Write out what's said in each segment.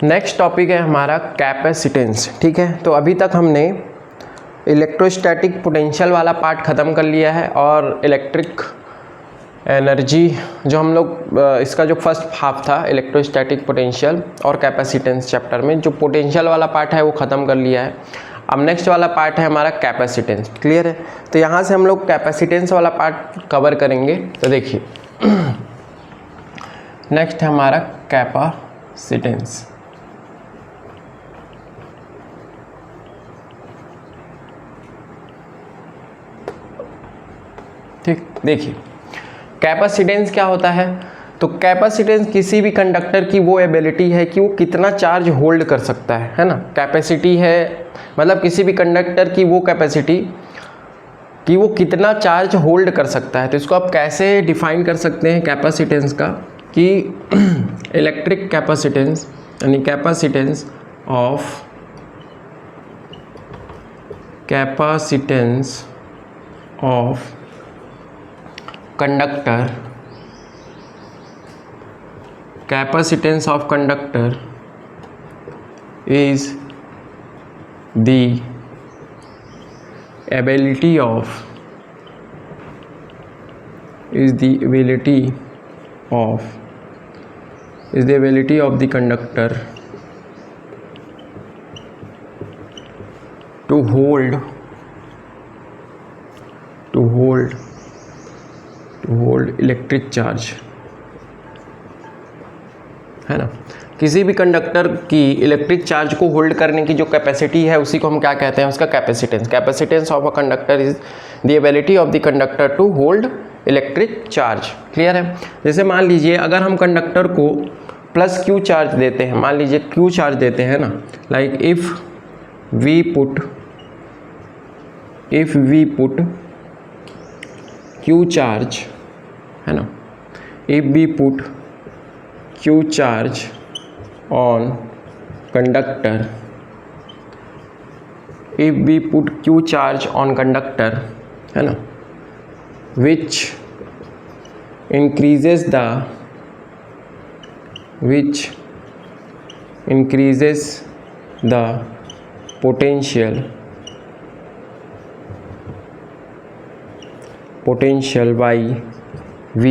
Next topic है हमारा capacitance. ठीक है, तो अभी तक हमने इलेक्ट्रोस्टैटिक पोटेंशियल वाला पार्ट ख़त्म कर लिया है और इलेक्ट्रिक एनर्जी जो हम लोग इसका जो फर्स्ट हाफ था इलेक्ट्रोस्टैटिक पोटेंशियल और कैपेसिटेंस चैप्टर में जो पोटेंशियल वाला पार्ट है वो ख़त्म कर लिया है। अब नेक्स्ट वाला पार्ट है हमारा कैपेसिटेंस। क्लियर है, तो यहाँ से हम लोग कैपेसिटेंस वाला पार्ट कवर करेंगे। तो देखिए नेक्स्ट है हमारा कैपेसिटेंस। ठीक, देखिए कैपेसिटेंस क्या होता है। तो कैपेसिटेंस किसी भी कंडक्टर की वो एबिलिटी है कि वो कितना चार्ज होल्ड कर सकता है ना। कैपेसिटी है मतलब किसी भी कंडक्टर की वो कैपेसिटी कि वो कितना चार्ज होल्ड कर सकता है। तो इसको आप कैसे डिफाइन कर सकते हैं कैपेसिटेंस का कि इलेक्ट्रिक कैपेसिटेंस यानी capacitance of conductor, capacitance of conductor is the ability of the conductor to hold electric charge, है ना। किसी भी कंडक्टर की इलेक्ट्रिक चार्ज को होल्ड करने की जो कैपेसिटी है उसी को हम क्या कहते हैं, उसका capacitance. Capacitance of a conductor is the ability of the conductor to hold electric charge. Clear है। जैसे मान लीजिए अगर हम कंडक्टर को प्लस क्यू चार्ज देते हैं, मान लीजिए क्यू चार्ज देते हैं ना, like if we put Q charge, है ना, if we put Q charge on conductor, है ना, which increases the potential by V,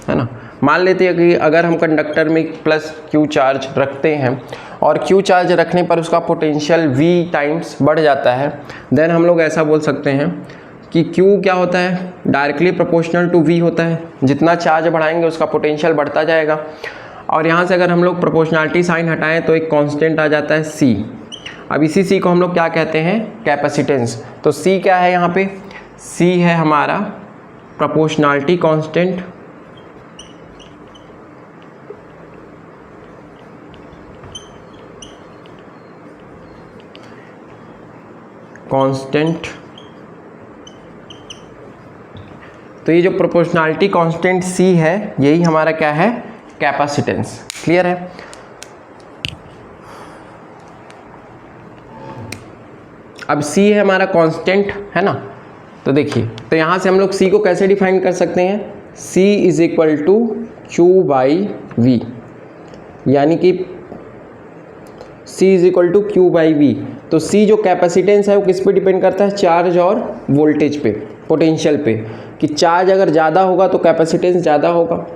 है ना। मान लेते हैं कि अगर हम कंडक्टर में प्लस क्यू चार्ज रखते हैं और क्यू चार्ज रखने पर उसका पोटेंशियल V टाइम्स बढ़ जाता है, देन हम लोग ऐसा बोल सकते हैं कि Q क्या होता है, डायरेक्टली प्रोपोर्शनल टू V होता है। जितना चार्ज बढ़ाएंगे उसका पोटेंशियल बढ़ता जाएगा। और यहाँ से अगर हम लोग प्रोपोर्शनलिटी साइन हटाएं तो एक कांस्टेंट आ जाता है C। अब इसी C को हम लोग क्या कहते हैं, कैपेसिटेंस। तो C क्या है यहाँ पे, C है हमारा प्रोपोर्शनलिटी कांस्टेंट, तो ये जो प्रोपोर्शनलिटी कांस्टेंट C है यही हमारा क्या है, कैपेसिटेंस। क्लियर है। अब C है हमारा कांस्टेंट, है ना। तो देखिए, तो यहाँ से हम लोग C को कैसे डिफाइन कर सकते हैं, C is equal to Q by V, यानी कि C is equal to Q by V। तो C जो कैपेसिटेंस है वो किस पे डिपेंड करता है, चार्ज और वोल्टेज पे, पोटेंशियल पे। कि चार्ज अगर ज़्यादा होगा तो कैपेसिटेंस ज़्यादा होगा,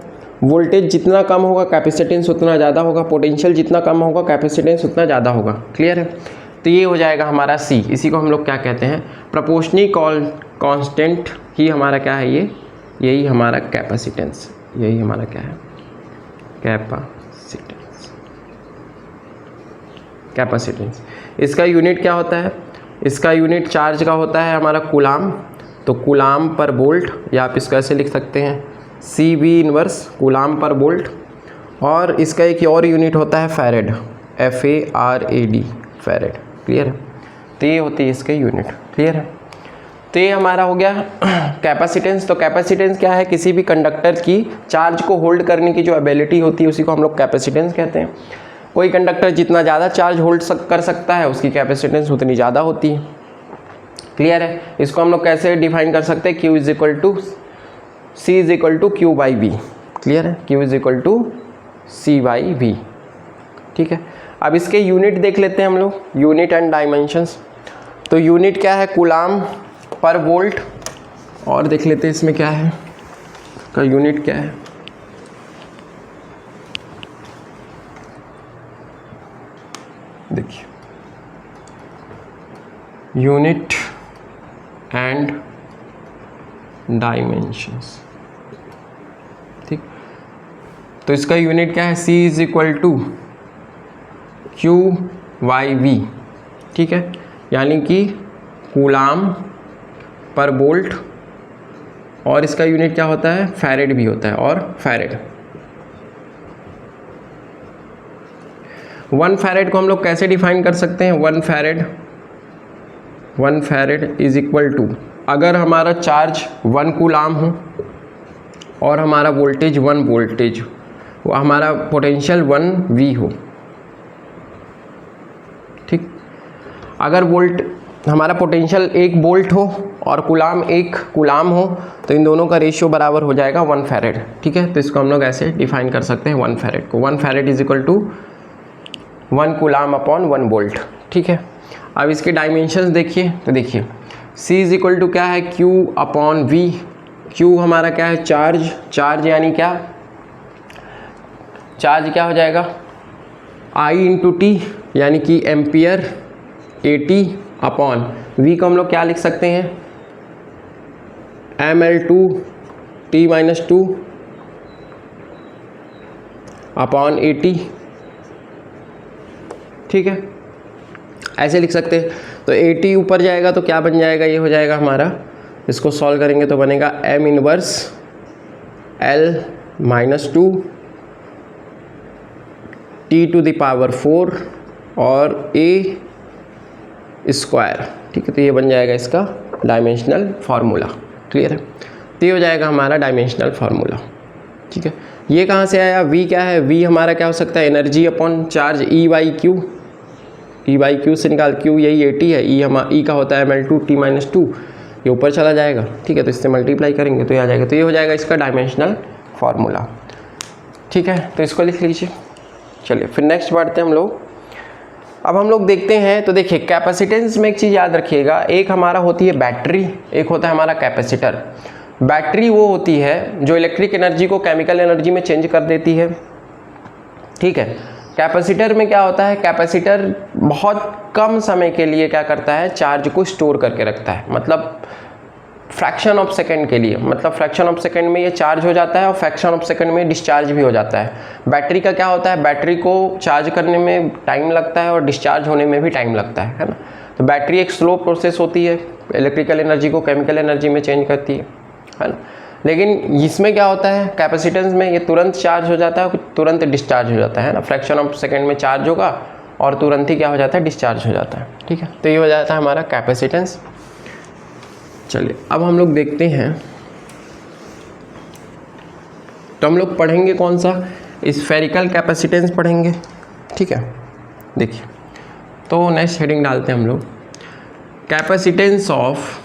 वोल्टेज जितना कम होगा कैपेसिटेंस उतना ज़्यादा होगा, पोटेंशियल जितना कम होगा कैपेसिटेंस उतना ज़्यादा होगा। क्लियर है। तो ये हो जाएगा हमारा C। इसी को हम लोग क्या कहते हैं, प्रोपोर्शनल कांस्टेंट ही हमारा क्या है, ये यही हमारा कैपेसिटेंस, यही हमारा क्या है, कैपेसिटेंस। इसका यूनिट क्या होता है, इसका यूनिट चार्ज का होता है हमारा कूलाम। तो कूलाम पर वोल्ट, या आप इसको ऐसे लिख सकते हैं CV इनवर्स कूलाम पर वोल्ट। और इसका एक और यूनिट होता है फैरेड, FARAD, फैरेड। क्लियर है। तो ये होती है इसके यूनिट। क्लियर है। तो ये हमारा हो गया कैपेसिटेंस। तो कैपेसिटेंस क्या है, किसी भी कंडक्टर की चार्ज को होल्ड करने की जो एबिलिटी होती है उसी को हम लोग कैपेसिटेंस कहते हैं। कोई कंडक्टर जितना ज़्यादा चार्ज होल्ड कर सकता है उसकी कैपेसिटेंस उतनी ज़्यादा होती है। क्लियर है। इसको हम लोग कैसे डिफाइन कर सकते हैं, C is equal to Q by V। Clear है। Q is equal to C/V। ठीक है, अब इसके यूनिट देख लेते हैं हम लोग, यूनिट एंड डायमेंशंस। तो यूनिट क्या है, कूलाम पर वोल्ट, और देख लेते हैं इसमें क्या है, का यूनिट क्या है। देखिए, यूनिट एंड डायमेंशंस। ठीक, तो इसका यूनिट क्या है, C = Q/V। ठीक है, यानी कि कूलाम पर वोल्ट, और इसका यूनिट क्या होता है, फैरेड भी होता है, और फैरेड। 1 फैरेड को हम लोग कैसे डिफाइन कर सकते हैं, 1 फैरेड इज इक्वल टू, अगर हमारा चार्ज 1 कूलाम हो और हमारा वोल्टेज 1 वोल्टेज, हमारा पोटेंशियल 1V हो। ठीक, अगर हमारा पोटेंशियल 1 वोल्ट हो और कूलाम 1 कूलाम हो, तो इन दोनों का रेशियो बराबर हो जाएगा 1 फैरेड। ठीक है, तो इसको हम लोग ऐसे डिफाइन कर सकते हैं 1 फैरेड को, 1 farad is equal to 1 coulomb upon 1 volt. ठीक है, अब इसके डायमेंशंस देखिए, तो देखिए C = क्या है, Q/V। Q हमारा क्या है, चार्ज यानी क्या, चार्ज क्या हो जाएगा, I/T यानी कि एम्पियर AT अपॉन V को हम लोग क्या लिख सकते हैं, mL2T-2 अपॉन AT। ठीक है, ऐसे लिख सकते हैं। तो AT ऊपर जाएगा तो क्या बन जाएगा, ये हो जाएगा हमारा, इसको सॉल्व करेंगे तो बनेगा m इनवर्स L-2 T⁴ और A स्क्वायर। ठीक है, तो ये बन जाएगा इसका डायमेंशनल फार्मूला। क्लियर है, तो ये हो जाएगा हमारा डायमेंशनल फार्मूला। ठीक है, ये कहाँ से आया, V क्या है, V हमारा क्या हो सकता है, energy upon charge E/Q। E/Q से निकाल, Q यही AT है, E का होता है mL2T-2, ये ऊपर चला जाएगा। ठीक है, तो इससे मल्टीप्लाई करेंगे तो ये आ जाएगा, तो ये हो जाएगा इसका डायमेंशनल फार्मूला। ठीक है, तो इसको लिख लीजिए। चलिए फिर नेक्स्ट बढ़ते हैं हम लोग। अब हम लोग देखते हैं, तो देखिए कैपेसिटेंस में एक चीज़ याद रखिएगा, एक हमारा होती है बैटरी, एक होता है हमारा कैपेसिटर। बैटरी वो होती है जो इलेक्ट्रिक एनर्जी को केमिकल एनर्जी में चेंज कर देती है। ठीक है, कैपेसिटर में क्या होता है, कैपेसिटर बहुत कम समय के लिए क्या करता है, चार्ज को स्टोर करके रखता है, मतलब फ्रैक्शन ऑफ सेकंड के लिए, मतलब फ्रैक्शन ऑफ सेकंड में ये चार्ज हो जाता है और फ्रैक्शन ऑफ सेकंड में डिस्चार्ज भी हो जाता है। बैटरी का क्या होता है, बैटरी को चार्ज करने में टाइम लगता है और डिस्चार्ज होने में भी टाइम लगता है ना। तो बैटरी एक स्लो प्रोसेस होती है, इलेक्ट्रिकल एनर्जी को केमिकल एनर्जी में चेंज करती है ना। लेकिन इसमें क्या होता है, कैपेसिटेंस में ये तुरंत चार्ज हो जाता है, तुरंत डिस्चार्ज हो जाता है ना, फ्रैक्शन ऑफ सेकंड में चार्ज होगा और तुरंत ही क्या हो जाता है, डिस्चार्ज हो जाता है। ठीक है, तो ये हो जाता है हमारा कैपेसिटेंस। चलिए अब हम लोग देखते हैं, तो हम लोग पढ़ेंगे कौन सा, स्फेरिकल कैपेसिटेंस पढ़ेंगे। ठीक है, देखिए तो नेक्स्ट हेडिंग डालते हैं हम लोग, capacitance of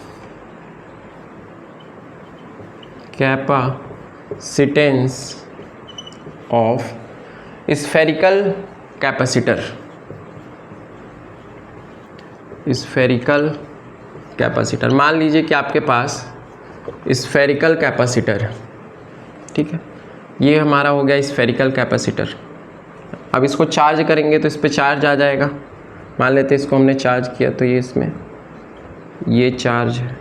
spherical capacitor. Spherical capacitor, मान लीजिए कि आपके पास स्फेरिकल कैपेसिटर है। ठीक है, ये हमारा हो गया स्फेरिकल कैपेसिटर। अब इसको चार्ज करेंगे तो इस पर चार्ज आ जाएगा। मान लेते हैं इसको हमने चार्ज किया तो ये इसमें ये चार्ज है।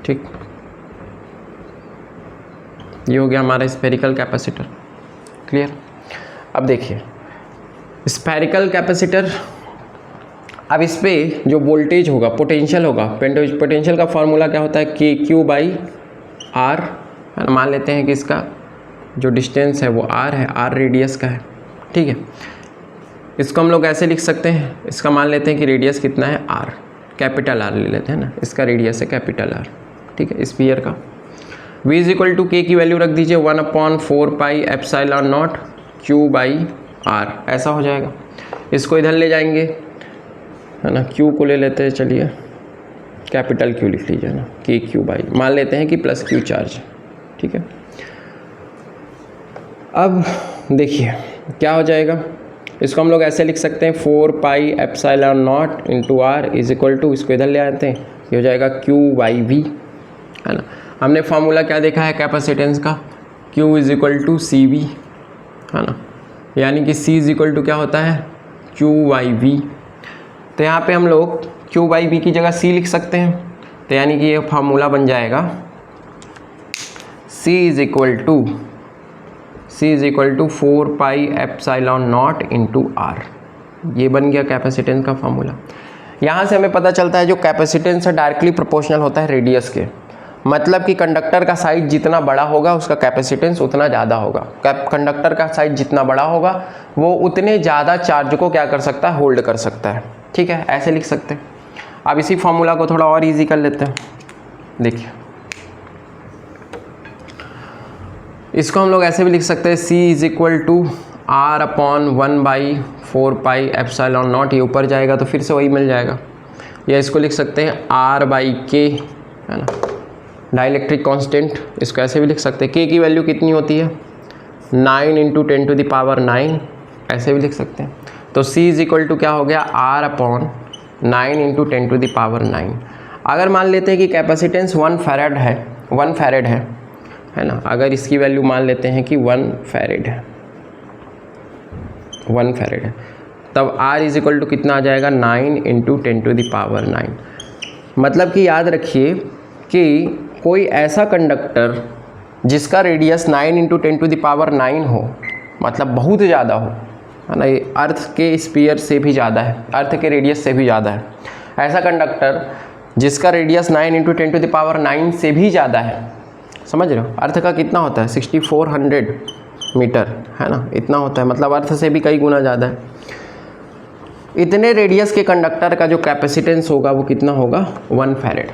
ठीक, ये हो गया हमारा स्फेरिकल कैपेसिटर। क्लियर। अब देखिए स्फेरिकल कैपेसिटर, अब इस पर जो वोल्टेज होगा, पोटेंशियल होगा, पोटेंशियल का फार्मूला क्या होता है, KQ/R। मान लेते हैं कि इसका जो डिस्टेंस है वो R है, R रेडियस का है। ठीक है, इसको हम लोग ऐसे लिख सकते हैं, इसका मान लेते हैं कि रेडियस कितना है, R, कैपिटल R ले लेते हैं ना, इसका रेडियस है कैपिटल R। ठीक है, स्फीयर का। V = K की वैल्यू रख दीजिए 1/4πε0 Q/R, ऐसा हो जाएगा। इसको इधर ले जाएंगे है ना, Q को ले लेते हैं, चलिए कैपिटल Q लिख लीजिए ना, KQ/, मान लेते हैं कि +Q चार्ज। ठीक है, अब देखिए क्या हो जाएगा, इसको हम लोग ऐसे लिख सकते हैं 4 pi epsilon not into R is equal to, इसको इधर ले आते हैं, ये हो जाएगा क्यू बाई वी, है ना। हमने फार्मूला क्या देखा है कैपेसिटेंस का, Q is equal to C V, है ना, यानी कि सी इज इक्वल टू क्या होता है क्यू बाई वी। तो यहाँ पे हम लोग क्यू बाई वी की जगह सी लिख सकते हैं, तो यानी कि ये फार्मूला बन जाएगा C is equal to 4 pi epsilon not into R. ये बन गया कैपेसिटेंस का फार्मूला। यहाँ से हमें पता चलता है जो कैपेसिटेंस है डायरेक्टली प्रोपोर्शनल होता है रेडियस के, मतलब कि कंडक्टर का साइज जितना बड़ा होगा उसका कैपेसिटेंस उतना ज़्यादा होगा। कंडक्टर का साइज जितना बड़ा होगा वो उतने ज़्यादा चार्ज को क्या कर सकता है, होल्ड कर सकता है। ठीक है, ऐसे लिख सकते हैं। अब इसी फार्मूला को थोड़ा और इजी कर लेते हैं। देखिए इसको हम लोग ऐसे भी लिख सकते हैं, C is equal to R upon 1/4 pi epsilon not, ये ऊपर जाएगा तो फिर से वही मिल जाएगा, या इसको लिख सकते हैं R/K, है ना, डाइलेक्ट्रिक कांस्टेंट। इसको ऐसे भी लिख सकते हैं, K की वैल्यू कितनी होती है 9 × 10⁹, ऐसे भी लिख सकते हैं। तो C इज इक्वल टू क्या हो गया R अपॉन 9 × 10⁹। अगर मान लेते हैं कि कैपेसिटेंस 1 फैरेड है ना, अगर इसकी वैल्यू मान लेते हैं कि 1 फैरेड है, तब R इज इक्वल टू कितना आ जाएगा 9 × 10⁹। मतलब कि याद रखिए कि कोई ऐसा कंडक्टर जिसका रेडियस 9 × 10⁹ हो, मतलब बहुत ज़्यादा हो, है ना, ये अर्थ के स्फीयर से भी ज़्यादा है, अर्थ के रेडियस से भी ज़्यादा है। ऐसा कंडक्टर जिसका रेडियस 9 × 10⁹ से भी ज़्यादा है, समझ रहे हो, अर्थ का कितना होता है 6400 मीटर, है ना, इतना होता है, मतलब अर्थ से भी कई गुना ज़्यादा है। इतने रेडियस के कंडक्टर का जो कैपेसिटेंस होगा वो कितना होगा 1 फैरेड।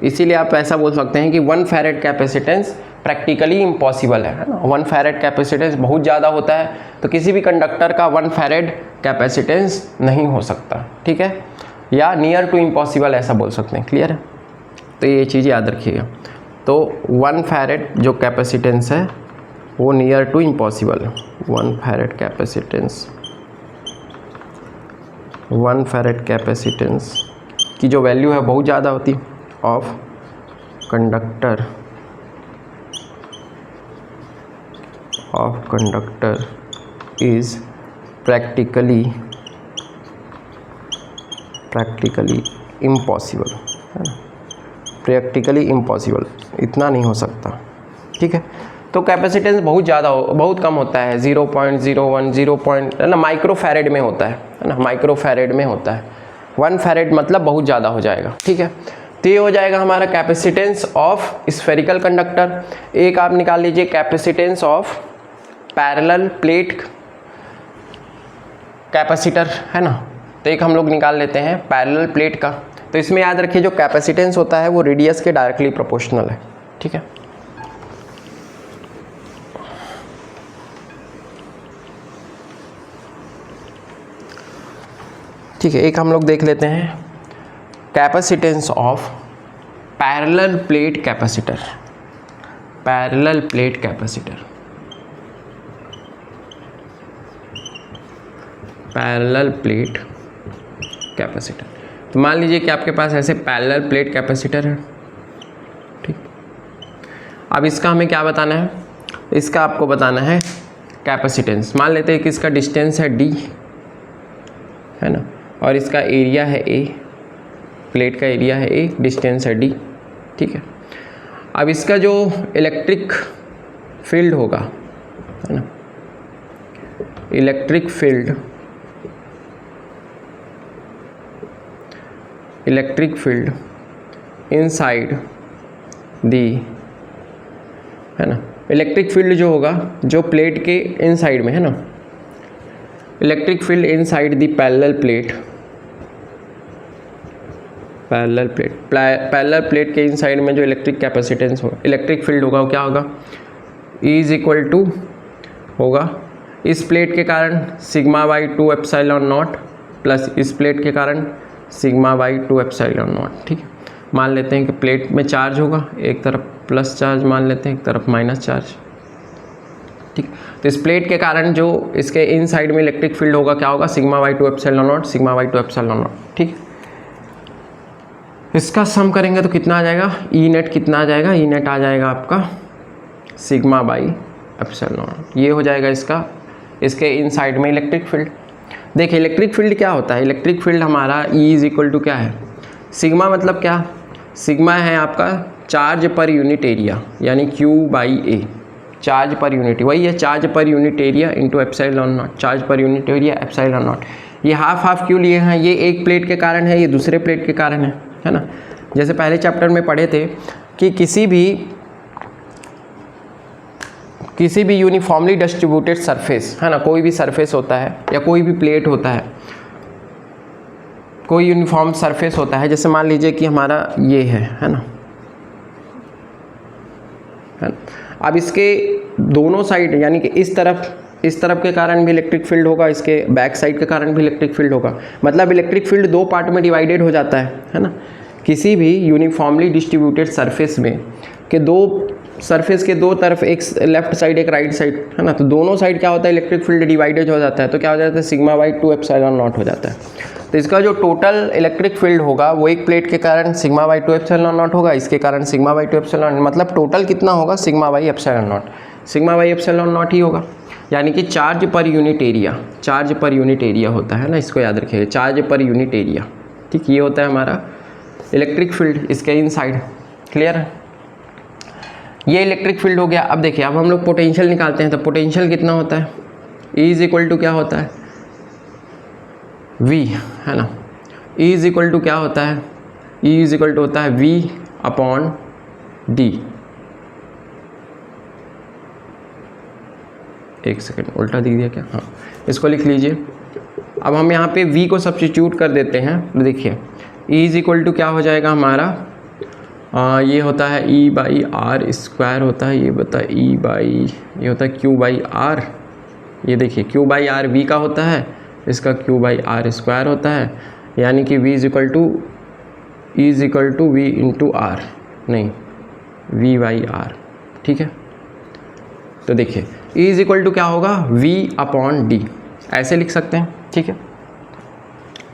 इसीलिए आप ऐसा बोल सकते हैं कि 1 फैरेड कैपेसिटेंस प्रैक्टिकली इम्पॉसिबल है ना। 1 फैरेड कैपेसिटेंस बहुत ज़्यादा होता है, तो किसी भी कंडक्टर का 1 फैरेड कैपेसिटेंस नहीं हो सकता, ठीक है, या नियर टू इम्पॉसिबल ऐसा बोल सकते हैं। क्लियर है, तो ये चीज़ याद रखिएगा। तो 1 फैरेड जो कैपेसिटेंस है वो नियर टू इम्पॉसिबल है। 1 फैरेड कैपेसिटेंस की जो वैल्यू है बहुत ज़्यादा होती of conductor is practically impossible, है ना, प्रैक्टिकली इम्पॉसिबल, इतना नहीं हो सकता। ठीक है, तो कैपेसिटेंस बहुत ज़्यादा बहुत कम होता है, 0.01 0 है ना, माइक्रो फैरेड में होता है ना, माइक्रो फैरेड में होता है। 1 फैरेड मतलब बहुत ज़्यादा हो जाएगा। ठीक है, तो ये हो जाएगा हमारा कैपेसिटेंस ऑफ स्फेरिकल कंडक्टर। एक आप निकाल लीजिए capacitance of parallel plate capacitor, है ना, तो एक हम लोग निकाल लेते हैं पैरेलल प्लेट का। तो इसमें याद रखिए जो कैपेसिटेंस होता है वो रेडियस के डायरेक्टली प्रोपोर्शनल है। ठीक है, ठीक है, एक हम लोग देख लेते हैं capacitance of parallel plate capacitor. Parallel plate capacitor. तो मान लीजिए कि आपके पास ऐसे पैरेलल प्लेट कैपेसिटर है। ठीक, अब इसका हमें क्या बताना है, इसका आपको बताना है कैपेसिटेंस। मान लेते हैं कि इसका डिस्टेंस है d, है ना, और इसका एरिया है a, प्लेट का एरिया है a, डिस्टेंस है d। ठीक है, अब इसका जो इलेक्ट्रिक फील्ड होगा, है ना, इलेक्ट्रिक फील्ड इनसाइड दी, है ना, इलेक्ट्रिक फील्ड जो होगा जो प्लेट के इनसाइड में, है ना, electric field inside the parallel plate के इनसाइड में जो इलेक्ट्रिक कैपेसिटेंस होगा, इलेक्ट्रिक फील्ड होगा, वो क्या होगा, E इज इक्वल टू होगा इस प्लेट के कारण σ/2 एप्सिलॉन नॉट प्लस इस प्लेट के कारण σ/2 एप्सिलॉन नॉट। ठीक है, मान लेते हैं कि प्लेट में चार्ज होगा, एक तरफ प्लस चार्ज मान लेते हैं, एक तरफ माइनस चार्ज। ठीक। तो इस प्लेट के कारण जो इसके इन साइड में इलेक्ट्रिक फील्ड होगा क्या होगा, sigma by two epsilon not, sigma by two epsilon not. ठीक, इसका सम करेंगे तो कितना आ जाएगा, ई नेट कितना आ जाएगा, ई नेट आ जाएगा आपका सिग्मा बाई एप्सिलॉन नॉट। ये हो जाएगा इसका, इसके इन साइड में इलेक्ट्रिक फील्ड। देखिए इलेक्ट्रिक फील्ड क्या होता है, इलेक्ट्रिक फील्ड हमारा ई इज इक्वल टू क्या है, सिग्मा मतलब क्या, सिग्मा है आपका चार्ज पर यूनिट एरिया, यानी Q by A, charge per unit, वही है charge per unit area into epsilon not, charge per unit area epsilon not. ये हाफ हाफ क्यों लिए हैं, ये एक प्लेट के कारण है, ये दूसरे प्लेट के कारण है ना। जैसे पहले चैप्टर में पढ़े थे कि किसी भी यूनिफॉर्मली डिस्ट्रीब्यूटेड सरफेस है ना, कोई भी सरफेस होता है या कोई भी प्लेट होता है, कोई यूनिफॉर्म सरफेस होता है, जैसे मान लीजिए कि हमारा ये है ना, अब इसके दोनों साइड यानी कि इस तरफ के कारण भी इलेक्ट्रिक फील्ड होगा, इसके बैक साइड के कारण भी इलेक्ट्रिक फील्ड होगा। मतलब इलेक्ट्रिक फील्ड दो पार्ट में डिवाइडेड हो जाता है ना। किसी भी यूनिफॉर्मली डिस्ट्रीब्यूटेड सरफेस में के दो सरफेस के दो तरफ, एक लेफ्ट साइड एक राइट साइड है ना, तो दोनों साइड क्या होता है, इलेक्ट्रिक फील्ड डिवाइडेड हो जाता है, तो क्या हो जाता है, sigma by two epsilon not हो जाता है। तो इसका जो टोटल इलेक्ट्रिक फील्ड होगा वो एक प्लेट के कारण sigma by two epsilon not होगा, इसके कारण सिग्मा बाई टू एप्सिलॉन, मतलब टोटल कितना होगा, sigma by epsilon not, sigma by epsilon not ही होगा। यानी कि charge per unit area, charge per unit area होता है ना, इसको याद रखिएगा, चार्ज पर यूनिट एरिया। ठीक, ये होता है हमारा इलेक्ट्रिक फील्ड इसके इन साइड। क्लियर है, ये इलेक्ट्रिक फील्ड हो गया। अब देखिए, अब हम लोग पोटेंशियल निकालते हैं, तो पोटेंशियल कितना होता है, E इज इक्वल टू क्या होता है, V है ना, E इज इक्वल टू क्या होता है, E इज इक्वल टू होता है V अपॉन D। एक सेकेंड, उल्टा दिख दिया क्या, हाँ इसको लिख लीजिए। अब हम यहाँ पे V को सब्स्टिट्यूट कर देते हैं, तो देखिए E इज इक्वल टू क्या हो जाएगा हमारा, ये होता है E बाई आर स्क्वायर होता है, ये बता E बाई, ये होता है Q बाई आर, ये देखिए Q बाई आर V का होता है, इसका Q बाई आर स्क्वायर होता है, यानी कि V is equal to E is equal to V into R, नहीं V बाई आर। ठीक है, तो देखिए E इज इक्वल टू क्या होगा, V अपॉन D, ऐसे लिख सकते हैं। ठीक है,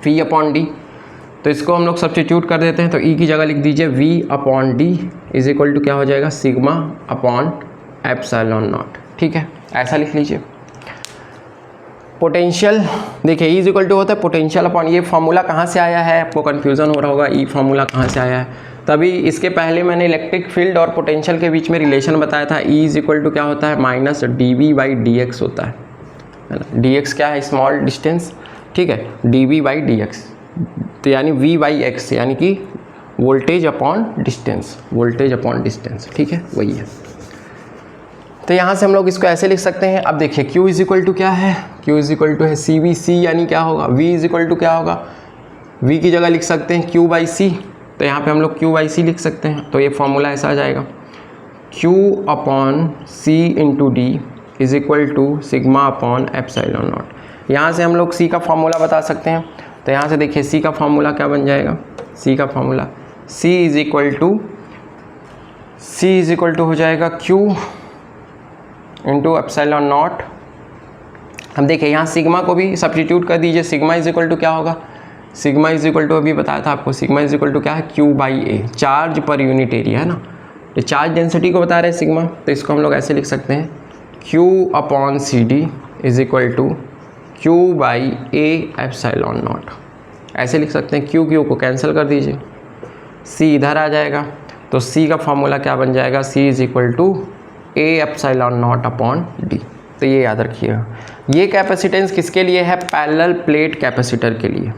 V अपॉन D, तो इसको हम लोग सब्स्टिट्यूट कर देते हैं, तो E की जगह लिख दीजिए V upon D is equal to क्या हो जाएगा, सिग्मा अपॉन एप्सिलॉन नॉट। ठीक है, ऐसा लिख लीजिए। पोटेंशियल देखिए E इज इक्वल टू होता है पोटेंशियल अपॉन, ये फार्मूला कहाँ से आया है, आपको कन्फ्यूज़न हो रहा होगा, E फार्मूला कहाँ से आया है। तभी इसके पहले मैंने इलेक्ट्रिक फील्ड और पोटेंशियल के बीच में रिलेशन बताया था। E इज इक्वल टू क्या होता है, माइनस dV बाई dx होता है ना, dx क्या है, स्मॉल डिस्टेंस। ठीक है, dV बाई dx, तो यानी V बाई एक्स, यानी कि voltage upon distance, voltage upon distance. ठीक है, वही है। तो यहाँ से हम लोग इसको ऐसे लिख सकते हैं। अब देखिए Q इज इक्वल टू क्या है, Q इज इक्वल टू है CVC, यानी क्या होगा, V इज इक्वल टू क्या होगा, V की जगह लिख सकते हैं Q बाई C, तो यहाँ पे हम लोग Q बाई C लिख सकते हैं। तो ये फॉर्मूला ऐसा आ जाएगा, Q upon C into D is equal to sigma upon epsilon nought. यहाँ से हम लोग C का फॉर्मूला बता सकते हैं, तो यहाँ से देखिए C का फॉर्मूला क्या बन जाएगा, C का formula C is equal to हो जाएगा Q इंटू एप्सिलॉन नॉट। हम देखिए यहाँ सिग्मा को भी सब्स्टिट्यूट कर दीजिए, सिग्मा इज इक्वल टू क्या होगा, सिग्मा इज इक्वल टू अभी बताया था आपको, सिग्मा इज इक्वल टू क्या है, Q by A, charge per unit area है ना, ये चार्ज डेंसिटी को बता रहे हैं सिग्मा, तो इसको हम लोग ऐसे लिख सकते हैं Q upon CD is equal to Q by A epsilon nought, ऐसे लिख सकते हैं। Q को कैंसिल कर दीजिए, C इधर आ जाएगा, तो C का फॉर्मूला क्या बन जाएगा, C is equal to A epsilon not upon D। तो ये याद रखिएगा। ये कैपेसिटेंस किसके लिए है, पैरेलल प्लेट कैपेसिटर के लिए।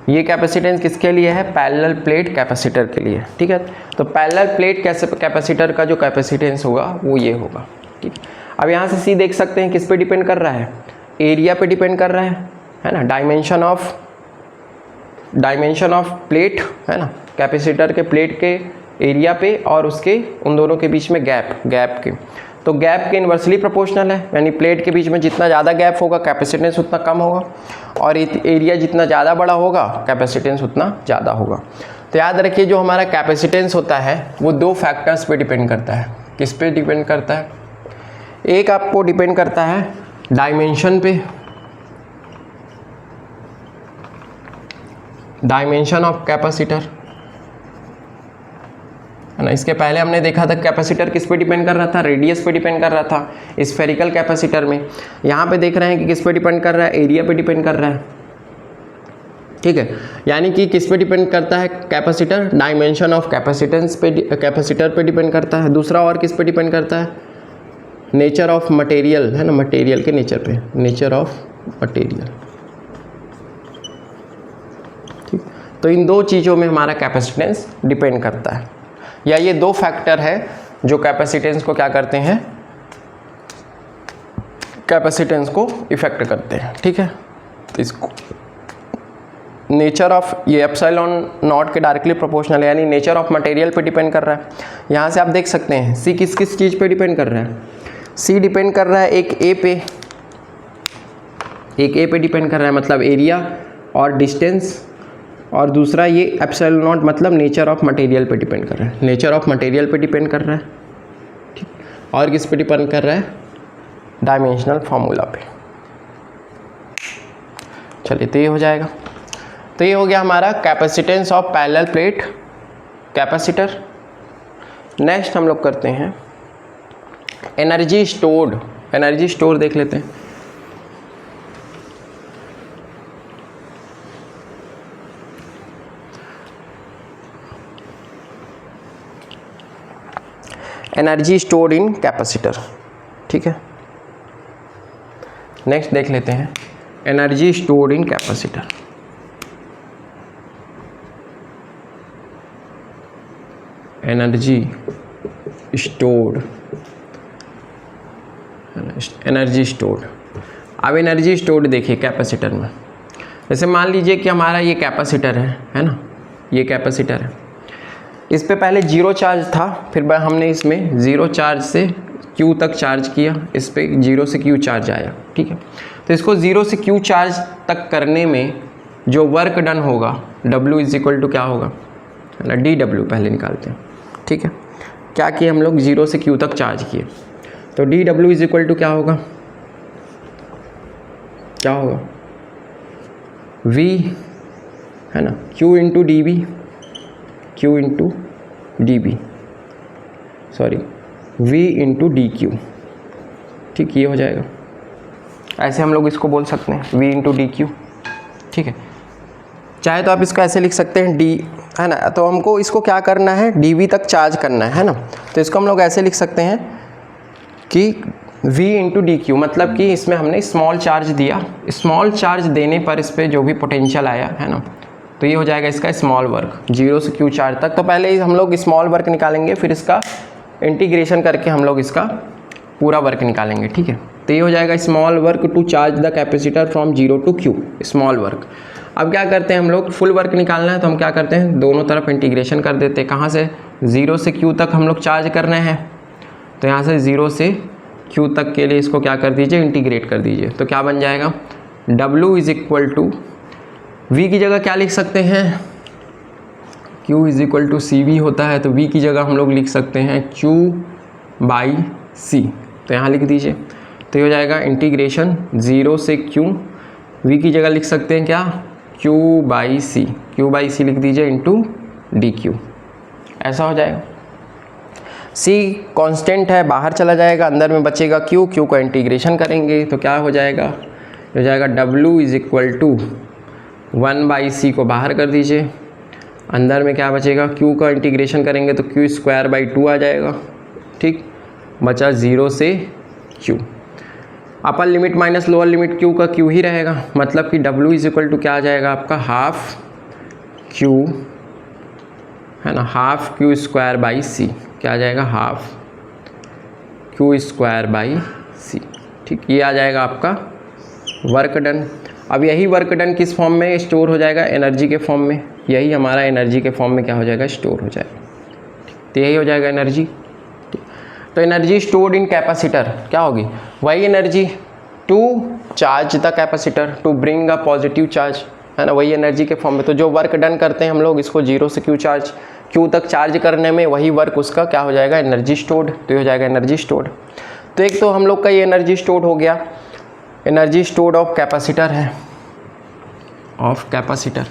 ये कैपेसिटेंस किसके लिए है, पैरेलल प्लेट कैपेसिटर के लिए। ठीक है, तो पैरेलल प्लेट कैपेसिटर का जो कैपेसिटेंस होगा वो ये होगा। ठीक, अब यहाँ से C देख सकते हैं किस पे डिपेंड कर रहा है, एरिया पे डिपेंड कर रहा है ना, डायमेंशन ऑफ प्लेट है ना, कैपेसिटर के प्लेट के एरिया पे और उसके उन दोनों के बीच में गैप के, तो गैप के इन्वर्सली प्रोपोर्शनल है, यानी प्लेट के बीच में जितना ज़्यादा गैप होगा कैपेसिटेंस उतना कम होगा, और एरिया जितना ज़्यादा बड़ा होगा कैपेसिटेंस उतना ज़्यादा होगा। तो याद रखिए जो हमारा कैपेसिटेंस होता है वो दो फैक्टर्स पे डिपेंड करता है। किस पे डिपेंड करता है, एक आपको डिपेंड करता है डायमेंशन पे, डायमेंशन ऑफ कैपेसिटर, है ना। इसके पहले हमने देखा था कैपेसिटर किस पे डिपेंड कर रहा था, रेडियस पे डिपेंड कर रहा था स्फेरिकल कैपेसिटर में। यहाँ पे देख रहे हैं कि किस पे डिपेंड कर रहा है, एरिया पे डिपेंड कर रहा है, ठीक है। यानी कि किस पे डिपेंड करता है कैपेसिटर, डायमेंशन ऑफ कैपेसिटेंस पे, कैपेसिटर पे डिपेंड करता है। दूसरा और किस पे डिपेंड करता है, नेचर ऑफ मटेरियल, है ना, मटेरियल के नेचर पे, नेचर ऑफ मटेरियल, ठीक। तो इन दो चीज़ों में हमारा कैपेसिटेंस डिपेंड करता है, या ये दो फैक्टर है जो कैपेसिटेंस को क्या करते हैं, कैपेसिटेंस को इफेक्ट करते हैं, ठीक है। तो इसको नेचर ऑफ, ये एप्सिलॉन नॉट के डायरेक्टली प्रोपोर्शनल है, यानी नेचर ऑफ मटेरियल पे डिपेंड कर रहा है। यहाँ से आप देख सकते हैं सी किस किस चीज़ पे डिपेंड कर रहा है, सी डिपेंड कर रहा है एक ए पे, एक ए पे डिपेंड कर रहा है मतलब एरिया और डिस्टेंस, और दूसरा ये एप्सिलॉन नॉट मतलब नेचर ऑफ मटेरियल पे डिपेंड कर रहा है, नेचर ऑफ मटेरियल पे डिपेंड कर रहा है, ठीक। और किस पे डिपेंड कर रहा है, डायमेंशनल फार्मूला पे। चलिए तो ये हो जाएगा। तो ये हो गया हमारा capacitance of parallel plate capacitor. Next हम लोग करते हैं एनर्जी स्टोर्ड, एनर्जी स्टोर देख लेते हैं। एनर्जी स्टोर्ड इन कैपेसिटर, ठीक है। नेक्स्ट देख लेते हैं energy stored in capacitor. Energy stored, energy stored. अब एनर्जी स्टोर्ड देखिए कैपेसिटर में, जैसे मान लीजिए कि हमारा ये कैपेसिटर है ना, ये कैपेसिटर है, इस पे पहले जीरो चार्ज था, फिर हमने इसमें जीरो चार्ज से क्यू तक चार्ज किया, इस पे जीरो से क्यू चार्ज आया, ठीक है। तो इसको जीरो से क्यू चार्ज तक करने में जो वर्क डन होगा W इज इक्वल टू क्या होगा, है ना, DW पहले निकालते हैं, ठीक है। क्या किए हम लोग, जीरो से क्यू तक चार्ज किए, तो DW इज इक्वल टू क्या होगा, क्या होगा, V, है ना, Q into DB, Q into DB, sorry V into DQ, ठीक, ये हो जाएगा। ऐसे हम लोग इसको बोल सकते हैं V इंटू DQ, ठीक है। चाहे तो आप इसको ऐसे लिख सकते हैं D, है ना, तो हमको इसको क्या करना है, DB तक चार्ज करना है ना, तो इसको हम लोग ऐसे लिख सकते हैं कि V इंटू DQ, मतलब कि इसमें हमने स्मॉल चार्ज दिया, स्मॉल चार्ज देने पर इस पर जो भी पोटेंशियल आया, है ना, तो ये हो जाएगा इसका स्मॉल वर्क, जीरो से क्यू चार्ज तक। तो पहले हम लोग स्मॉल वर्क निकालेंगे, फिर इसका इंटीग्रेशन करके हम लोग इसका पूरा वर्क निकालेंगे, ठीक है। तो ये हो जाएगा small work to charge the capacitor from zero to Q, small work. अब क्या करते हैं हम लोग, फुल वर्क निकालना है तो हम क्या करते हैं, दोनों तरफ इंटीग्रेशन कर देते हैं। कहाँ से, जीरो से क्यू तक हम लोग चार्ज करने हैं, तो यहाँ से जीरो से क्यू तक के लिए इसको क्या कर दीजिए, इंटीग्रेट कर दीजिए। तो क्या बन जाएगा, W is equal to, V की जगह क्या लिख सकते हैं, Q is equal to CV होता है, तो V की जगह हम लोग लिख सकते हैं Q बाई C, तो यहाँ लिख दीजिए। तो ये हो जाएगा इंटीग्रेशन जीरो से Q, V की जगह लिख सकते हैं क्या, Q by C, Q by C लिख दीजिए इंटू DQ, ऐसा हो जाएगा। C कांस्टेंट है, बाहर चला जाएगा, अंदर में बचेगा Q, Q का इंटीग्रेशन करेंगे तो क्या हो जाएगा, हो जाएगा W is equal to 1 by C को बाहर कर दीजिए, अंदर में क्या बचेगा, Q का इंटीग्रेशन करेंगे तो Q स्क्वायर बाई 2 आ जाएगा, ठीक, बचा जीरो से Q। Upper limit minus lower limit Q का Q ही रहेगा, मतलब कि W इज इक्वल टू क्या आ जाएगा आपका, हाफ Q, है ना, half Q square by C, क्या आ जाएगा, half Q square by C, ठीक, ये आ जाएगा आपका वर्क डन। अब यही वर्क डन किस फॉर्म में स्टोर हो जाएगा, एनर्जी के फॉर्म में, यही हमारा एनर्जी के फॉर्म में क्या हो जाएगा, स्टोर हो जाएगा, तो यही हो जाएगा एनर्जी। तो एनर्जी स्टोर्ड इन कैपेसिटर क्या होगी, वही energy to charge the capacitor, to bring a positive charge, है ना, वही एनर्जी के फॉर्म में। तो जो वर्क डन करते हैं हम लोग इसको जीरो से क्यू तक चार्ज करने में, वही वर्क उसका क्या हो जाएगा, एनर्जी स्टोर्ड, तो ये हो जाएगा एनर्जी स्टोर्ड। तो एक तो हम लोग का ये एनर्जी स्टोर्ड हो गया, एनर्जी स्टोर्ड ऑफ कैपेसिटर है, ऑफ कैपेसिटर।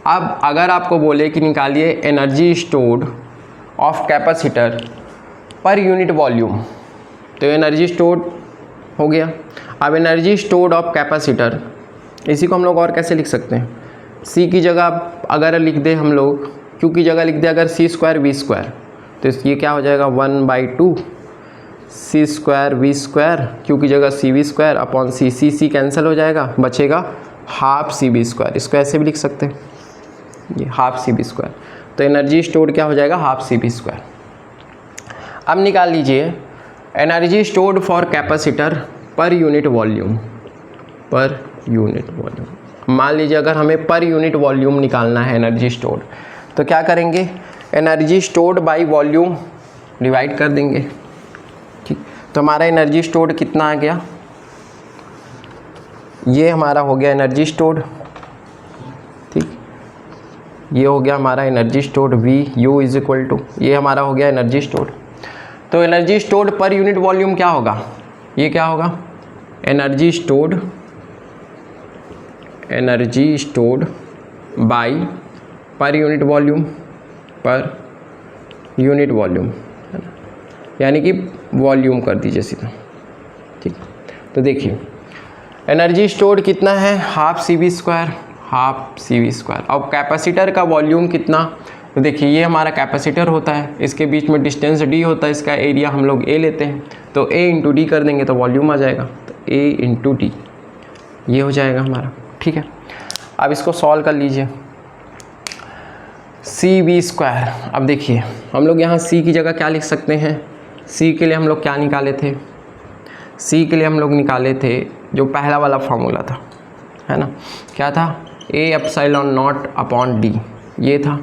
अब अगर आपको बोले कि निकालिए एनर्जी स्टोर्ड ऑफ कैपेसिटर पर यूनिट वॉल्यूम, तो एनर्जी स्टोर्ड हो गया। अब एनर्जी स्टोर्ड ऑफ कैपेसिटर, इसी को हम लोग और कैसे लिख सकते हैं, सी की जगह अगर लिख दे हम लोग, क्यू की जगह लिख दे अगर सी स्क्वायर वी स्क्वायर, तो ये क्या हो जाएगा 1/2 C square V square, Q की जगह C V square upon C, C cancel हो जाएगा, बचेगा हाफ सी बी स्क्वायर। इसको ऐसे भी लिख सकते हैं, ये हाफ सी बी स्क्वायर। तो एनर्जी स्टोर्ड क्या हो जाएगा, हाफ सी बी स्क्वायर। अब निकाल लीजिए एनर्जी स्टोर्ड फॉर कैपेसिटर पर unit volume, per unit volume. मान लीजिए अगर हमें पर यूनिट वॉल्यूम निकालना है एनर्जी स्टोर्ड, तो क्या करेंगे, energy stored by volume divide कर देंगे। ठीक, तो हमारा एनर्जी स्टोर्ड कितना आ गया, ये हमारा हो गया एनर्जी स्टोर्ड। ठीक, ये हो गया हमारा energy stored V U is equal to, ये हमारा हो गया एनर्जी स्टोर्ड। तो energy stored per unit volume क्या होगा, ये क्या होगा, energy stored by per unit volume, per unit volume, यानी कि वॉल्यूम कर दीजिए सीधा। ठीक, तो देखिए एनर्जी स्टोर्ड कितना है, half C V square, half C V square. अब कैपेसिटर का वॉल्यूम कितना, तो देखिए ये हमारा कैपेसिटर होता है, इसके बीच में डिस्टेंस d होता है, इसका एरिया हम लोग a लेते हैं, तो a इंटू डी कर देंगे तो वॉल्यूम आ जाएगा, तो a इंटू डी ये हो जाएगा हमारा। ठीक है, अब इसको सॉल्व कर लीजिए, सी वी स्क्वायर। अब देखिए हम लोग यहाँ c की जगह क्या लिख सकते हैं, c के लिए हम लोग क्या निकाले थे, c के लिए हम लोग निकाले थे जो पहला वाला फार्मूला था, है ना, क्या था, a epsilon not upon d, ये था।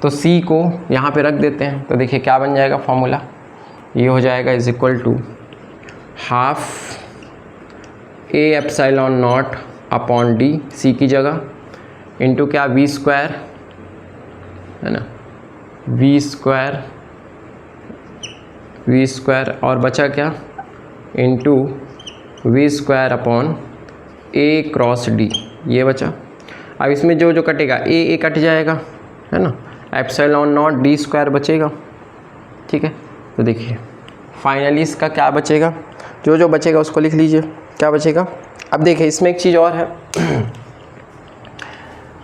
तो c को यहाँ पे रख देते हैं, तो देखिए क्या बन जाएगा फार्मूला, ये हो जाएगा is equal to half a epsilon not upon d, c की जगह, इंटू क्या v स्क्वायर, है ना, v स्क्वायर और बचा क्या, into v square upon a cross d, ये बचा। अब इसमें जो जो कटेगा a कट जाएगा, है ना, एप्सिलॉन नॉट d स्क्वायर बचेगा। ठीक है, तो देखिए फाइनली इसका क्या बचेगा, जो जो बचेगा उसको लिख लीजिए, क्या बचेगा। अब देखिए इसमें एक चीज़ और है,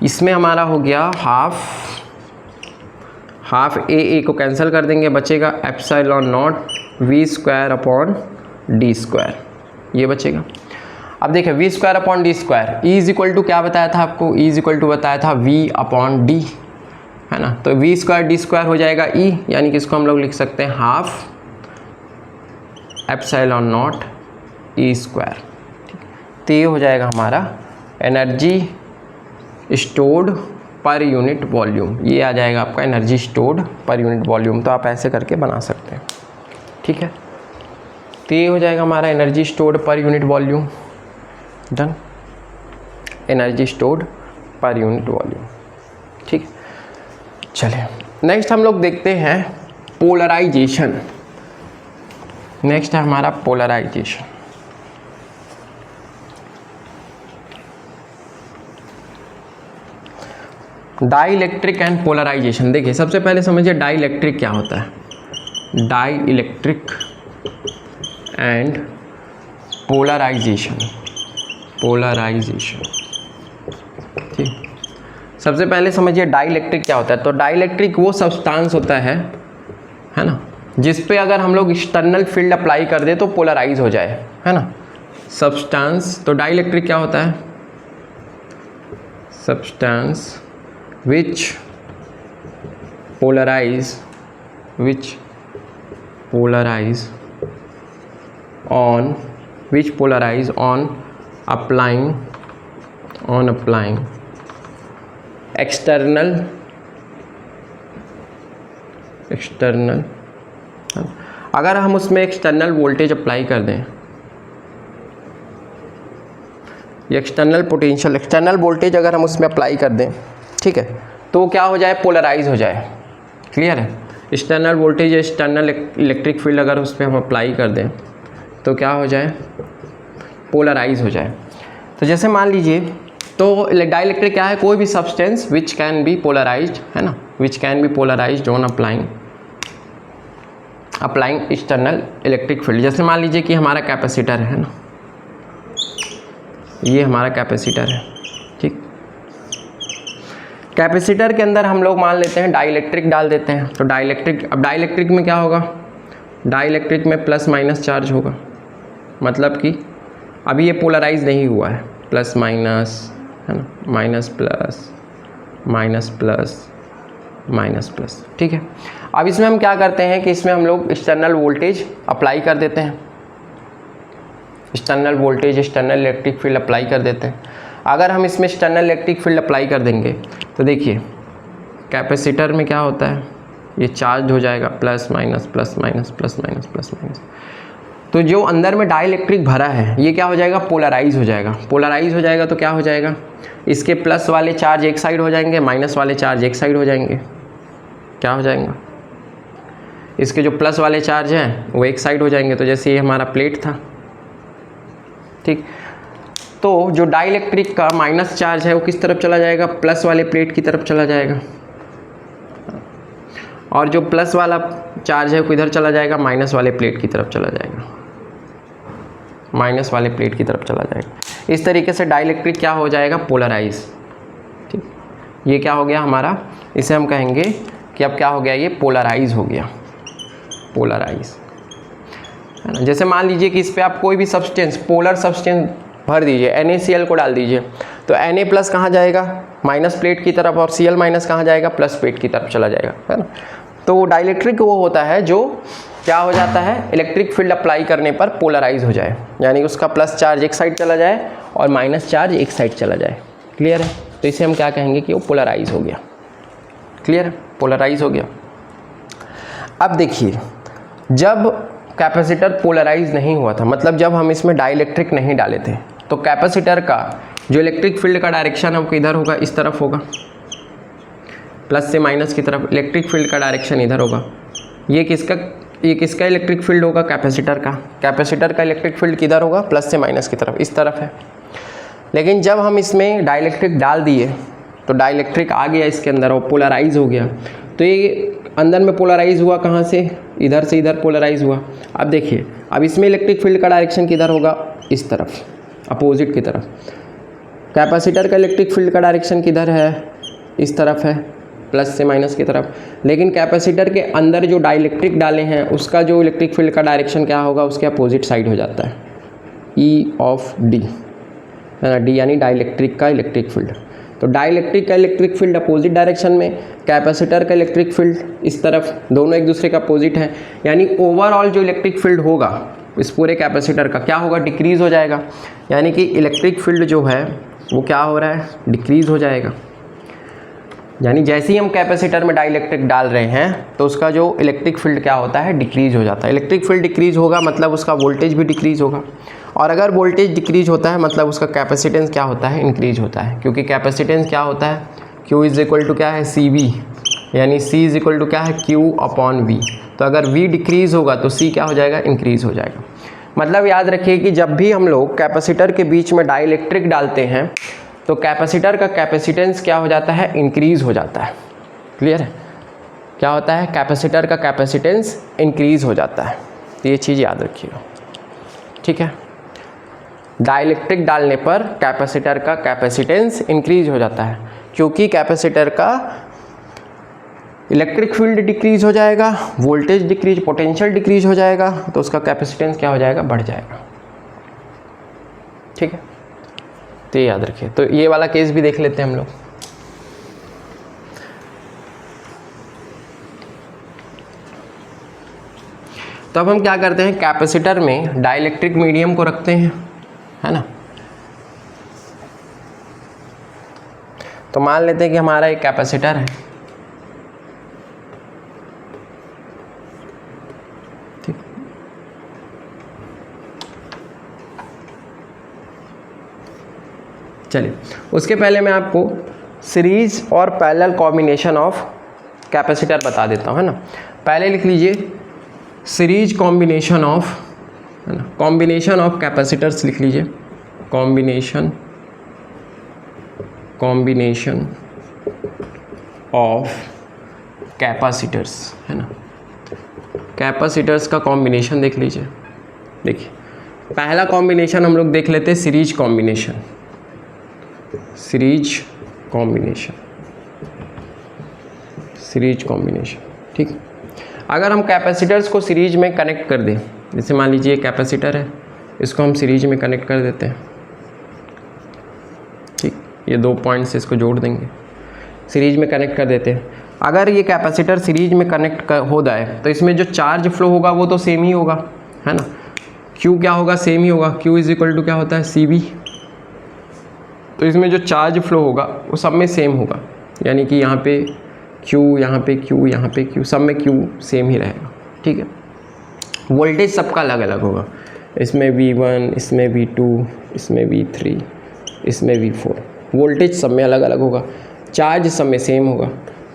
इसमें हमारा हो गया हाफ a को कैंसिल कर देंगे, बचेगा epsilon nought v square upon d square, ये बचेगा। अब देखिए v square upon D square, e is equal to क्या बताया था आपको, e इज इक्वल टू बताया था v अपॉन d, है ना, तो v स्क्वायर डी स्क्वायर हो जाएगा e, यानी कि इसको हम लोग लिख सकते हैं half epsilon not e square. तो ये हो जाएगा हमारा energy stored per unit volume, ये आ जाएगा आपका energy stored per unit volume. तो आप ऐसे करके बना सकते हैं। ठीक है, तो ये हो जाएगा हमारा energy stored per unit volume, done, energy stored per unit volume. ठीक, चलिए नेक्स्ट हम लोग देखते हैं पोलराइजेशन। नेक्स्ट है हमारा polarization. Dielectric and polarization. देखिए सबसे पहले समझिए डाई इलेक्ट्रिक क्या होता है, dielectric and polarization, polarization. ठीक, सबसे पहले समझिए डाई इलेक्ट्रिक क्या होता है। तो डाई इलेक्ट्रिक वो सब्सटेंस होता है ना, जिस पे अगर हम लोग एक्सटर्नल फील्ड अप्लाई कर दे तो पोलराइज हो जाए, है ना, सब्सटेंस। तो डाई इलेक्ट्रिक क्या होता है, substance which polarize on applying external अगर हम उसमें एक्सटर्नल वोल्टेज अप्लाई कर दें, एक्सटर्नल पोटेंशियल, एक्सटर्नल वोल्टेज अगर हम उसमें अप्लाई कर दें, ठीक है, तो क्या हो जाए, पोलराइज हो जाए। क्लियर है, एक्सटर्नल वोल्टेज या एक्सटर्नल इलेक्ट्रिक फील्ड अगर उस पर हम अप्लाई कर दें तो क्या हो जाए, पोलराइज हो जाए। तो जैसे मान लीजिए, तो डाइलेक्ट्रिक क्या है, कोई भी substance which can be polarized, है ना, which can be polarized on applying external electric field. जैसे मान लीजिए कि हमारा कैपेसिटर है ना, ये हमारा कैपेसिटर है, ठीक। कैपेसिटर के अंदर हम लोग मान लेते हैं डाइलेक्ट्रिक डाल देते हैं। तो डाइलेक्ट्रिक, अब डाइलेक्ट्रिक में क्या होगा, डाइलेक्ट्रिक में प्लस माइनस चार्ज होगा, मतलब कि अभी ये पोलराइज नहीं हुआ है, प्लस माइनस, है ना, minus plus, minus plus, minus plus, ठीक है। अब इसमें हम क्या करते हैं कि इसमें हम लोग एक्सटर्नल वोल्टेज अप्लाई कर देते हैं, external voltage, external electric field apply कर देते हैं। अगर हम इसमें एक्सटर्नल इलेक्ट्रिक फील्ड अप्लाई कर देंगे तो देखिए कैपेसिटर में क्या होता है, ये चार्ज हो जाएगा, plus minus plus minus plus minus plus minus. तो जो अंदर में डाइलेक्ट्रिक भरा है ये क्या हो जाएगा, पोलराइज हो जाएगा। पोलराइज हो जाएगा तो क्या हो जाएगा, इसके प्लस वाले चार्ज एक साइड हो जाएंगे, माइनस वाले चार्ज एक साइड हो जाएंगे। क्या हो जाएगा, इसके जो प्लस वाले चार्ज हैं वो एक साइड हो जाएंगे। तो जैसे ये हमारा प्लेट था, ठीक। तो जो डाइलेक्ट्रिक का माइनस चार्ज है वो किस तरफ चला जाएगा, प्लस वाले प्लेट की तरफ चला जाएगा, और जो प्लस वाला चार्ज है वो किधर चला जाएगा, माइनस वाले प्लेट की तरफ चला जाएगा, माइनस वाले प्लेट की तरफ चला जाएगा। इस तरीके से डाइलेक्ट्रिक क्या हो जाएगा, पोलराइज, ठीक। ये क्या हो गया हमारा, इसे हम कहेंगे कि अब क्या हो गया, ये पोलराइज हो गया, पोलराइज, है ना। जैसे मान लीजिए कि इस पर आप कोई भी सब्सटेंस, पोलर सब्सटेंस भर दीजिए, NaCl को डाल दीजिए, तो Na प्लस कहाँ जाएगा, माइनस प्लेट की तरफ, और Cl माइनस कहाँ जाएगा, प्लस प्लेट की तरफ चला जाएगा, है ना। तो डाइलेक्ट्रिक वो होता है जो क्या हो जाता है, इलेक्ट्रिक फील्ड अप्लाई करने पर पोलराइज हो जाए, यानी उसका प्लस चार्ज एक साइड चला जाए और माइनस चार्ज एक साइड चला जाए। क्लियर है, तो इसे हम क्या कहेंगे कि वो पोलराइज हो गया। क्लियर है, पोलराइज हो गया। अब देखिए, जब कैपेसिटर पोलराइज नहीं हुआ था, मतलब जब हम इसमें डाइलेक्ट्रिक नहीं डाले थे, तो कैपेसिटर का जो इलेक्ट्रिक फील्ड का डायरेक्शन है वो किधर होगा, इस तरफ होगा, प्लस से माइनस की तरफ। इलेक्ट्रिक फील्ड का डायरेक्शन इधर होगा। ये किसका इलेक्ट्रिक फील्ड होगा, कैपेसिटर का। कैपेसिटर का इलेक्ट्रिक फील्ड किधर होगा, प्लस से माइनस की तरफ, इस तरफ है। लेकिन जब हम इसमें डाइलेक्ट्रिक डाल दिए तो डाइलेक्ट्रिक आ गया इसके अंदर और पोलराइज हो गया। तो ये अंदर में पोलराइज हुआ कहाँ से इधर पोलराइज हुआ। अब देखिए, अब इसमें इलेक्ट्रिक फील्ड का डायरेक्शन किधर होगा, इस तरफ, अपोजिट की तरफ। कैपेसिटर का इलेक्ट्रिक फील्ड का डायरेक्शन किधर है, इस तरफ है, प्लस से माइनस की तरफ। लेकिन कैपेसिटर के अंदर जो डाइलेक्ट्रिक डाले हैं उसका जो इलेक्ट्रिक फील्ड का डायरेक्शन क्या होगा, उसके अपोजिट साइड हो जाता है, E ऑफ D, है ना, D यानी डाइलेक्ट्रिक का इलेक्ट्रिक फील्ड। तो डाइलेक्ट्रिक का इलेक्ट्रिक फील्ड अपोजिट डायरेक्शन में, कैपेसिटर का इलेक्ट्रिक फील्ड इस तरफ, दोनों एक दूसरे का अपोजिट है। यानी ओवरऑल जो इलेक्ट्रिक फील्ड होगा इस पूरे कैपेसिटर का क्या होगा, डिक्रीज हो जाएगा। यानी कि इलेक्ट्रिक फील्ड जो है वो क्या हो रहा है, डिक्रीज हो जाएगा। यानी जैसे ही हम कैपेसिटर में डाइलेक्ट्रिक डाल रहे हैं तो उसका जो इलेक्ट्रिक फील्ड क्या होता है, डिक्रीज हो जाता है। इलेक्ट्रिक फील्ड डिक्रीज होगा मतलब उसका वोल्टेज भी डिक्रीज होगा, और अगर वोल्टेज डिक्रीज होता है मतलब उसका कैपेसिटेंस क्या होता है, इंक्रीज होता है। क्योंकि कैपेसिटेंस क्या होता है, Q इज इक्वल टू क्या है, CV, यानी C इज इक्वल टू क्या है, Q अपॉन V। तो अगर V डिक्रीज होगा तो C क्या हो जाएगा, इंक्रीज हो जाएगा। मतलब याद रखिए कि जब भी हम लोग कैपेसिटर के बीच में डाइलेक्ट्रिक डालते हैं तो कैपेसिटर का कैपेसिटेंस क्या हो जाता है, इंक्रीज हो जाता है। क्लियर है, क्या होता है, कैपेसिटर का कैपेसिटेंस इंक्रीज हो जाता है। तो ये चीज़ याद रखिएगा, ठीक है। डाइलेक्ट्रिक डालने पर कैपेसिटर का कैपेसिटेंस इंक्रीज हो जाता है, क्योंकि कैपेसिटर का इलेक्ट्रिक फील्ड डिक्रीज हो जाएगा, वोल्टेज डिक्रीज, पोटेंशियल डिक्रीज हो जाएगा, तो उसका कैपेसिटेंस क्या हो जाएगा, बढ़ जाएगा। ठीक है, तो ये याद रखिए। तो ये वाला केस भी देख लेते हैं हम लोग। तो अब हम क्या करते हैं, कैपेसिटर में डाइलेक्ट्रिक मीडियम को रखते हैं, है ना। तो मान लेते हैं कि हमारा एक कैपेसिटर है, ठीक। चलिए, उसके पहले मैं आपको सीरीज और पैरेलल कॉम्बिनेशन ऑफ कैपेसिटर बता देता हूँ, है ना। पहले लिख लीजिए सीरीज कॉम्बिनेशन ऑफ, है ना, कॉम्बिनेशन ऑफ कैपेसिटर्स लिख लीजिए, कॉम्बिनेशन ऑफ कैपेसिटर्स, है ना, कैपेसिटर्स का कॉम्बिनेशन देख लीजिए। देखिए पहला कॉम्बिनेशन हम लोग देख लेते हैं सीरीज कॉम्बिनेशन, सीरीज कॉम्बिनेशन, ठीक। अगर हम कैपेसिटर्स को सीरीज में कनेक्ट कर दें, जैसे मान लीजिए कैपेसिटर है, इसको हम सीरीज में कनेक्ट कर देते हैं, ठीक, ये 2 पॉइंट्स इसको जोड़ देंगे, सीरीज में कनेक्ट कर देते हैं। अगर ये कैपेसिटर सीरीज में कनेक्ट हो जाए तो इसमें जो चार्ज फ्लो होगा वो तो सेम ही होगा, है ना, Q क्या होगा, सेम ही होगा, Q इज इक्वल टू क्या होता है, CV। तो इसमें जो चार्ज फ्लो होगा वो सब में सेम होगा, यानी कि यहाँ पे Q, यहाँ पे Q, यहाँ पे Q, सब में Q सेम ही रहेगा, ठीक है। वोल्टेज सबका अलग अलग होगा, इसमें V1, इसमें V2, इसमें V3, इसमें V4, वोल्टेज सब में अलग अलग होगा, चार्ज सब में सेम होगा।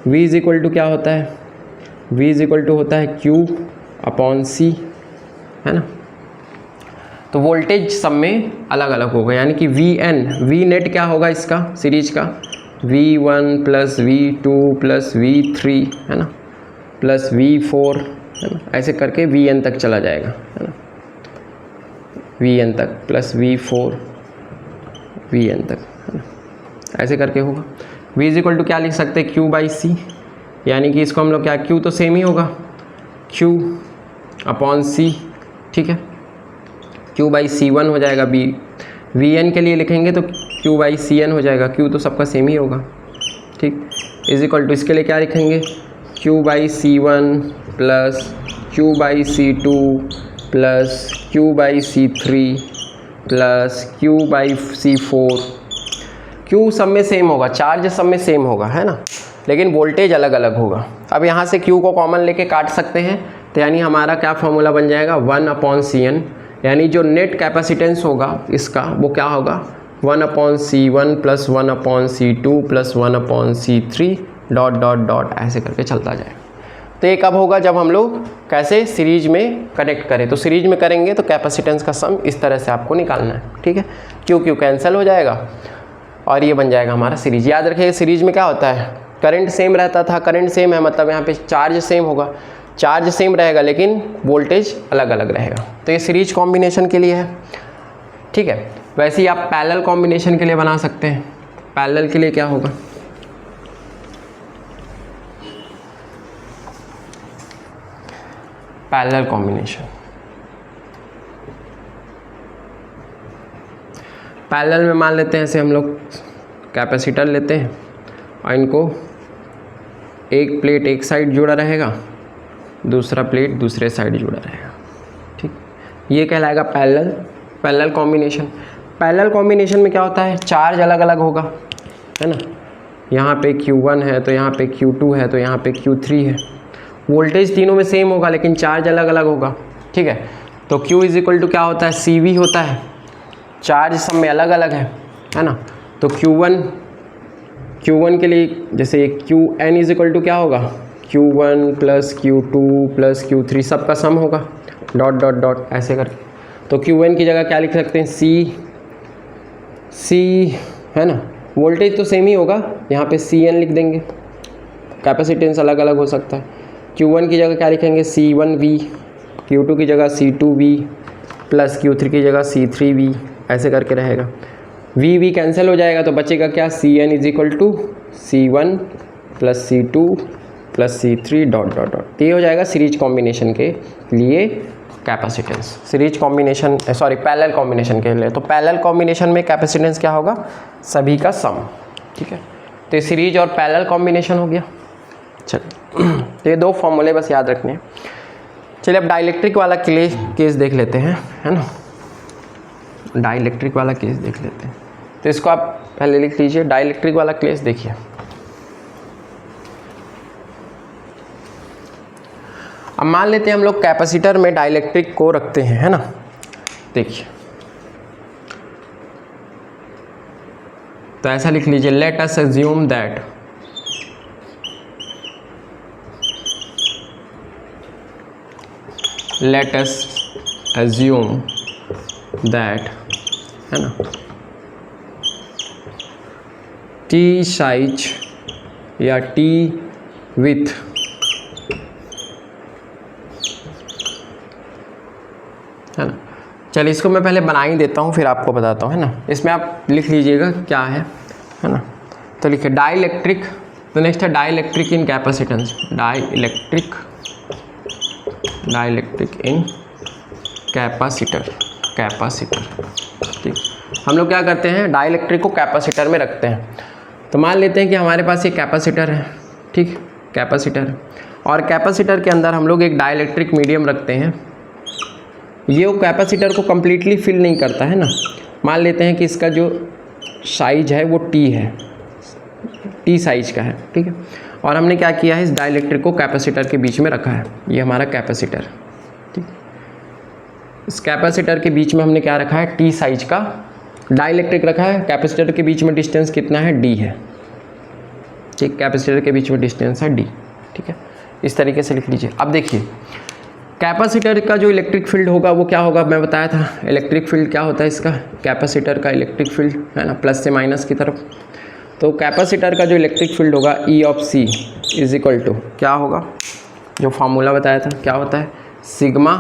V इज इक्वल टू क्या होता है, V इज इक्वल टू होता है Q/C, है ना। तो वोल्टेज सब में अलग अलग होगा, यानी कि V नेट क्या होगा इसका सीरीज का, V1 plus V2 plus V3, है ना, प्लस V4, है ना, ऐसे करके Vn तक चला जाएगा, है ना, Vn तक प्लस V4 Vn तक, है ना, ऐसे करके होगा। V इज इक्वल टू क्या लिख सकते हैं, Q/C, यानी कि इसको हम लोग क्या, Q तो सेम ही होगा, Q/C, ठीक है, Q/C1 हो जाएगा। Vn के लिए लिखेंगे तो Q/Cn हो जाएगा, Q तो सबका सेम ही होगा, ठीक, इज इक्वल टू इसके लिए क्या लिखेंगे, Q/C1 plus Q/C2 plus Q/C3 plus Q/C4। Q सब में सेम होगा, चार्ज सब में सेम होगा, है ना, लेकिन वोल्टेज अलग अलग होगा। अब यहाँ से Q को कॉमन लेके काट सकते हैं, तो यानी हमारा क्या फॉर्मूला बन जाएगा, 1/Cn, यानी जो नेट कैपेसिटेंस होगा इसका वो क्या होगा, 1/C1 plus 1/C2 plus 1/C3 dot dot dot ऐसे करके चलता जाएगा। तो ये कब होगा, जब हम लोग कैसे सीरीज में कनेक्ट करें, तो सीरीज में करेंगे तो कैपेसिटेंस का सम इस तरह से आपको निकालना है, ठीक है। Q कैंसिल हो जाएगा और ये बन जाएगा हमारा सीरीज। याद रखिए सीरीज में क्या होता है, करंट सेम रहता था, करंट सेम है मतलब यहाँ पे चार्ज सेम होगा, चार्ज सेम रहेगा लेकिन वोल्टेज अलग अलग रहेगा। तो ये सीरीज कॉम्बिनेशन के लिए है, ठीक है। वैसे ही आप पैरेलल कॉम्बिनेशन के लिए बना सकते हैं। पैरेलल के लिए क्या होगा, पैरेलल कॉम्बिनेशन, पैरेलल में मान लेते हैं ऐसे हम लोग कैपेसिटर लेते हैं और इनको एक प्लेट एक साइड जुड़ा रहेगा, दूसरा प्लेट दूसरे साइड जुड़ा रहेगा, ठीक, ये कहलाएगा पैरेलल कॉम्बिनेशन। पैरेलल कॉम्बिनेशन में क्या होता है, चार्ज अलग अलग होगा, है ना, यहाँ पे Q1 है तो यहाँ पे Q2 है तो यहाँ पे Q3 है, वोल्टेज तीनों में सेम होगा लेकिन चार्ज अलग अलग होगा, ठीक है। तो Q इज इक्वल टू क्या होता है, CV होता है, चार्ज सब में अलग अलग है ना। तो Q1 के लिए जैसे Qn इज इक्वल टू क्या होगा, Q1 plus Q2 plus Q3 सबका सम होगा, डॉट डॉट डॉट ऐसे करके। तो Qn की जगह क्या लिख सकते हैं, C, है ना, वोल्टेज तो सेम ही होगा, यहाँ पे Cn लिख देंगे, कैपेसिटेंस अलग अलग हो सकता है। Q1 की जगह क्या लिखेंगे, C1V, Q2 की जगह C2V प्लस Q3 की जगह C3V, ऐसे करके रहेगा। V कैंसिल हो जाएगा तो बचेगा क्या, Cn is equal to C1 plus C2 plus C3 dot dot dot. ये हो जाएगा सीरीज कॉम्बिनेशन के लिए capacitance, series combination sorry parallel combination के लिए। तो पैरेलल कॉम्बिनेशन में कैपेसिटेंस क्या होगा, सभी का सम, ठीक है। तो ये सीरीज और पैरेलल कॉम्बिनेशन हो गया। चलिए तो ये 2 फॉर्मूले बस याद रखने हैं। चलिए अब डाइलेक्ट्रिक वाला केस देख लेते हैं, है ना, डाइलेक्ट्रिक वाला केस देख लेते हैं। तो इसको आप पहले लिख लीजिए, डाइलेक्ट्रिक वाला केस देखिए। अब मान लेते हैं हम लोग कैपेसिटर में डाइलेक्ट्रिक को रखते हैं, है ना, देखिए तो ऐसा लिख लीजिए, let us assume that let us assume that, है ना, टी साइज या टी विथ है ना। चलिए इसको मैं पहले बना ही देता हूँ फिर आपको बताता हूँ, है ना। इसमें आप लिख लीजिएगा क्या है ना। तो लिखिए डाइलेक्ट्रिक, तो नेक्स्ट है डाइलेक्ट्रिक इन कैपेसिटेंस, डाइलेक्ट्रिक इन कैपेसिटर, ठीक। हम लोग क्या करते हैं, डाइलेक्ट्रिक को कैपेसिटर में रखते हैं। तो मान लेते हैं कि हमारे पास एक कैपेसिटर है, ठीक, कैपेसिटर, और कैपेसिटर के अंदर हम लोग एक डाइलेक्ट्रिक मीडियम रखते हैं। ये वो कैपेसिटर को कम्प्लीटली फिल नहीं करता है ना। मान लेते हैं कि इसका जो साइज है वो टी है, टी साइज का है, ठीक है। और हमने क्या किया है, इस डाइलेक्ट्रिक को कैपेसिटर के बीच में रखा है। ये हमारा कैपेसिटर, ठीक। इस कैपेसिटर के बीच में हमने क्या रखा है, टी साइज का डाइलेक्ट्रिक रखा है। कैपेसिटर के बीच में डिस्टेंस कितना है, डी है, ठीक। कैपेसिटर के बीच में डिस्टेंस है डी, ठीक है। इस तरीके से लिख लीजिए। अब देखिए कैपेसिटर का जो इलेक्ट्रिक फील्ड होगा वो क्या होगा, मैं बताया था इलेक्ट्रिक फील्ड क्या होता है इसका, कैपेसिटर का इलेक्ट्रिक फील्ड, है ना, प्लस से माइनस की तरफ। तो कैपेसिटर का जो इलेक्ट्रिक फील्ड होगा E of C is equal to क्या होगा, जो फार्मूला बताया था क्या होता है, सिग्मा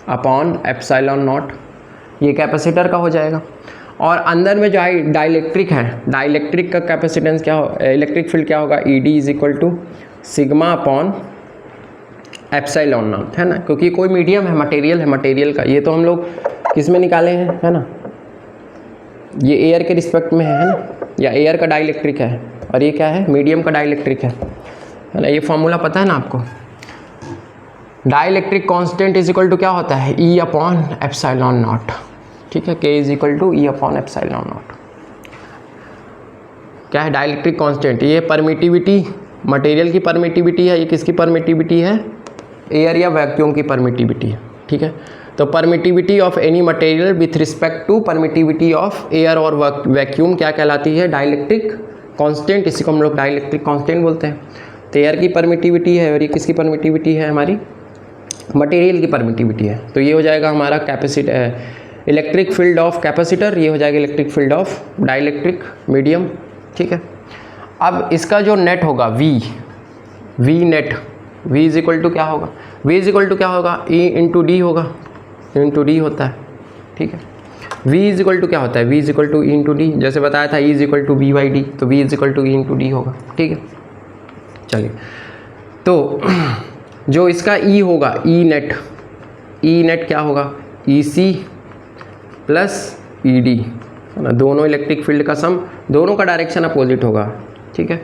अपॉन एप्सिलॉन नॉट, ये कैपेसिटर का हो जाएगा। और अंदर में जो डाइलेक्ट्रिक है, डाइलेक्ट्रिक का कैपेसिटेंस क्या हो, इलेक्ट्रिक फील्ड क्या होगा, E D is equal to sigma upon epsilon naught, है ना, क्योंकि कोई मीडियम है, मटेरियल है, मटेरियल का। ये तो हम लोग किस में निकाले हैं, है ना, ये एयर के रिस्पेक्ट में है ना, या एयर का डाइलेक्ट्रिक है, और ये क्या है, मीडियम का डाइलेक्ट्रिक है ना। ये फॉर्मूला पता है ना आपको, dielectric constant is equal to क्या होता है, ई अपॉन एप्सिलॉन नॉट, ठीक है। K is equal to E upon epsilon naught. क्या है डाइलेक्ट्रिक कांस्टेंट, ये परमिटिविटी, मटेरियल की परमिटिविटी है। ये किसकी परमिटिविटी है, एयर या वैक्यूम की परमिटिविटी है, ठीक है। तो permittivity of any material with respect to permittivity of air और वैक्यूम क्या कहलाती है, डाइलेक्ट्रिक कांस्टेंट। इसी को हम लोग डाइलेक्ट्रिक कांस्टेंट बोलते हैं। तो एयर की परमिटिविटी है और ये किसकी परमिटिविटी है, हमारी मटेरियल की परमिटिविटी है। तो ये हो जाएगा हमारा capacitor, electric field of capacitor, ये हो जाएगा electric field of dielectric medium, ठीक है। अब इसका जो नेट होगा V net, V is equal to क्या होगा, वी इज इक्वल टू क्या होगा, ई इंटू डी होगा, इंटू डी होता है, ठीक है। वी इज इक्वल टू क्या होता है, V is equal to E into D, जैसे बताया था E is equal to V by D, तो V is equal to E into D होगा, ठीक है। चलिए तो जो इसका ई होगा, ई नेट क्या होगा, ई सी प्लस ई डी, है ना, दोनों इलेक्ट्रिक फील्ड का सम, दोनों का डायरेक्शन अपोजिट होगा, ठीक है।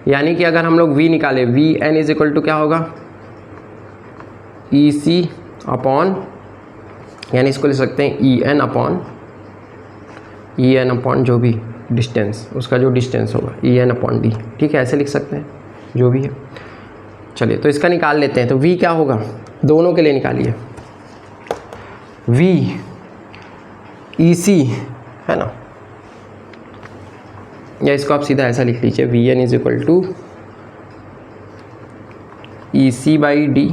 यानी कि अगर हम लोग V निकाले, V N is equal to क्या होगा, ई सी अपॉन, यानी इसको लिख सकते हैं ई एन अपॉन जो भी डिस्टेंस, उसका जो डिस्टेंस होगा ई एन अपॉन डी, ठीक है, ऐसे लिख सकते हैं जो भी है। चलिए तो इसका निकाल लेते हैं। तो V क्या होगा, दोनों के लिए निकालिए, V ई सी, है ना, या इसको आप सीधा ऐसा लिख लीजिए, V N is equal to E C by D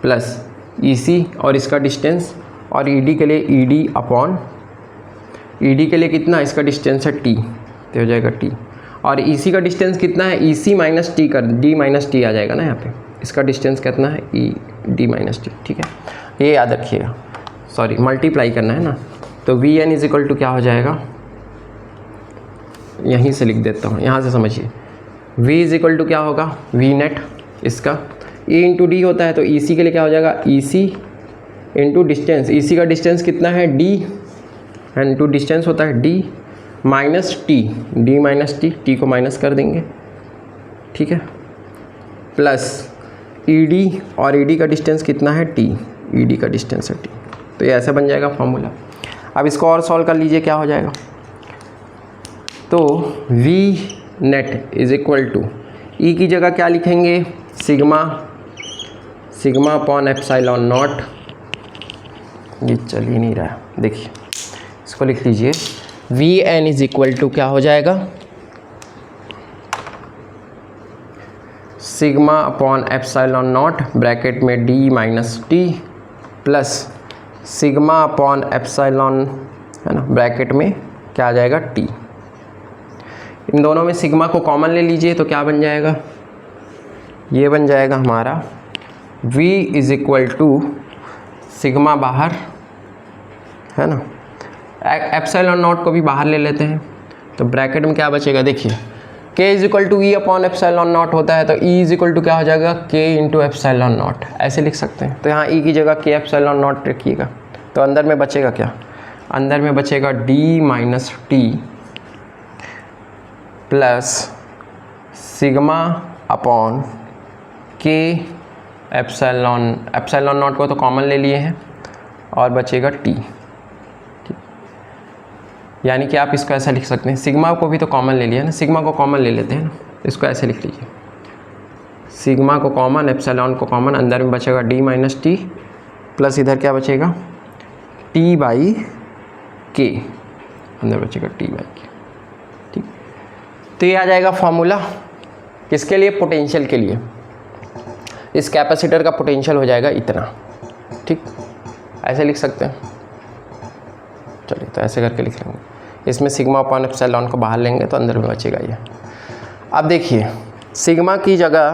plus E C और इसका डिस्टेंस, और ई डी के लिए E D upon, E D के लिए कितना, इसका डिस्टेंस है टी, तो हो जाएगा टी, और ई सी का डिस्टेंस कितना है, ई सी माइनस टी कर, डी माइनस टी आ जाएगा ना यहाँ पे, इसका डिस्टेंस कितना है, ई डी माइनस टी, ठीक है। ये याद रखिएगा, सॉरी मल्टीप्लाई करना है ना। तो V N is equal to क्या हो जाएगा, यहीं से लिख देता हूँ, यहाँ से समझिए, v इज इक्वल टू क्या होगा, वी नेट, इसका e इंटू डी होता है, तो ई सी के लिए क्या हो जाएगा, ई सी इंटू डिस्टेंस, ई सी का डिस्टेंस कितना है d, इंटू डिस्टेंस होता है d minus T, d minus T को माइनस कर देंगे, ठीक है, प्लस ई डी, और ई डी का डिस्टेंस कितना है t, ई डी का डिस्टेंस है t। तो ये ऐसा बन जाएगा फॉर्मूला। अब इसको और सॉल्व कर लीजिए, क्या हो जाएगा, तो V net is equal to, E की जगह क्या लिखेंगे, सिग्मा अपॉन एप्सिलॉन नॉट, ये चल ही नहीं रहा, देखिए इसको लिख लीजिए, V N is equal to क्या हो जाएगा, sigma upon epsilon not bracket में D minus T plus sigma upon epsilon, है ना, ब्रैकेट में क्या आ जाएगा टी। इन दोनों में सिग्मा को कॉमन ले लीजिए तो क्या बन जाएगा, ये बन जाएगा हमारा v is equal to sigma बाहर, है ना, एप्सिलॉन नॉट को भी बाहर ले लेते हैं तो ब्रैकेट में क्या बचेगा, देखिए k is equal to E upon epsilon naught होता है तो e इज इक्वल टू क्या हो जाएगा, k इंटू एप्सिलॉन नॉट, ऐसे लिख सकते हैं। तो यहाँ e की जगह k एप्सिलॉन नॉट रखिएगा तो अंदर में बचेगा क्या, अंदर में बचेगा d minus T plus sigma upon k epsilon not को तो कॉमन ले लिए हैं और बचेगा t। यानी कि आप इसको ऐसा लिख सकते हैं, सिग्मा को भी तो कॉमन ले लिया ना, सिग्मा को कॉमन ले लेते हैं ना, इसको ऐसे लिख लीजिए, सिग्मा को कॉमन, एप्सिलॉन को कॉमन, अंदर में बचेगा डी माइनस टी प्लस इधर क्या बचेगा टी बाई के, अंदर बचेगा टी बाई के। ठीक, तो ये आ जाएगा फॉर्मूला किसके लिए, पोटेंशियल के लिए। इस कैपेसिटर का पोटेंशियल हो जाएगा इतना। ठीक, ऐसे लिख सकते हैं, चलिए तो ऐसे करके लिख लेंगे, इसमें सिग्मा अपॉन एप्सिलॉन को बाहर लेंगे तो अंदर में बचेगा ये। अब देखिए सिग्मा की जगह,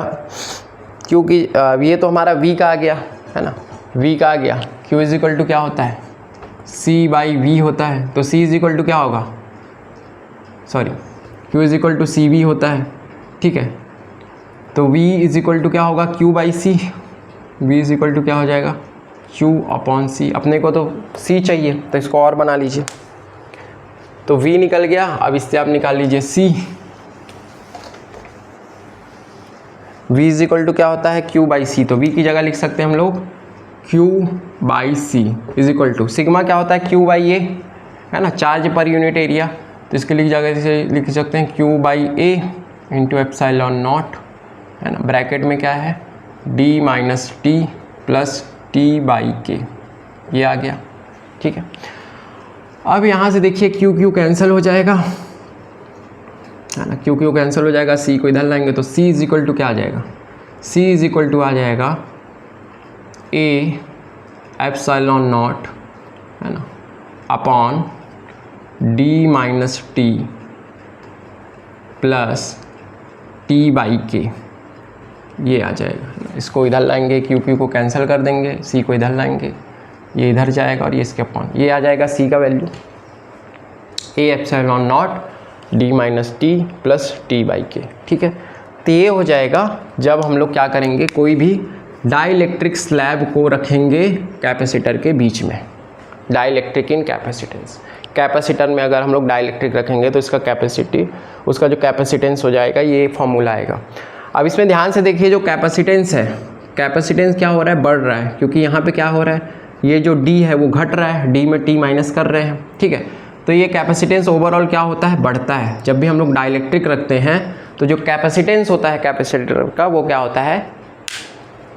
क्योंकि ये तो हमारा v का आ गया, है ना, v का आ गया, q इज इक्वल टू क्या होता है, c बाई v होता है, तो c इज इक्वल टू क्या होगा, sorry q is equal to C V होता है। ठीक है, तो v इज इक्वल टू क्या होगा, q by C, v is equal to क्या हो जाएगा, q अपॉन सी। अपने को तो c चाहिए तो इसको और बना लीजिए, तो v निकल गया, अब इससे आप निकाल लीजिए c, v is equal to क्या होता है, q बाई सी, तो v की जगह लिख सकते हैं हम लोग q by C is equal to sigma क्या होता है, q बाई ए, है ना, चार्ज पर यूनिट एरिया, तो इसके लिए जगह से लिख सकते हैं q by A into epsilon naught, है ना, ब्रैकेट में क्या है d minus T plus T by के, ये आ गया। ठीक है, अब यहाँ से देखिए क्यू क्यू कैंसिल हो जाएगा, है ना, क्यू क्यू कैंसिल हो जाएगा, सी को इधर लाएंगे तो सी इज इक्वल टू क्या आ जाएगा, सी इज इक्वल टू आ जाएगा ए एप्सिलॉन नॉट, है ना, upon D minus T plus T by के, ये आ जाएगा। इसको इधर लाएंगे, क्यू क्यू को कैंसिल कर देंगे, सी को इधर लाएंगे, ये इधर जाएगा और ये इसके अपॉन, ये आ जाएगा सी का value A epsilon not D minus T plus T by के। ठीक है, तो ये हो जाएगा जब हम लोग क्या करेंगे, कोई भी डाइलेक्ट्रिक स्लैब को रखेंगे कैपेसिटर के बीच में, डाइलेक्ट्रिक इन कैपेसिटेंस। कैपेसिटर में अगर हम लोग डाइलेक्ट्रिक रखेंगे तो इसका कैपेसिटी, उसका जो कैपेसिटेंस हो जाएगा, ये फॉर्मूला आएगा। अब इसमें ध्यान से देखिए, जो कैपेसिटेंस है, कैपेसिटेंस क्या हो रहा है, बढ़ रहा है, क्योंकि यहाँ पे क्या हो रहा है, ये जो D है वो घट रहा है, D में T माइनस कर रहे हैं। ठीक है, तो ये कैपेसिटेंस ओवरऑल क्या होता है, बढ़ता है। जब भी हम लोग डाइलेक्ट्रिक रखते हैं तो जो कैपेसिटेंस होता है कैपेसिटर का, वो क्या होता है,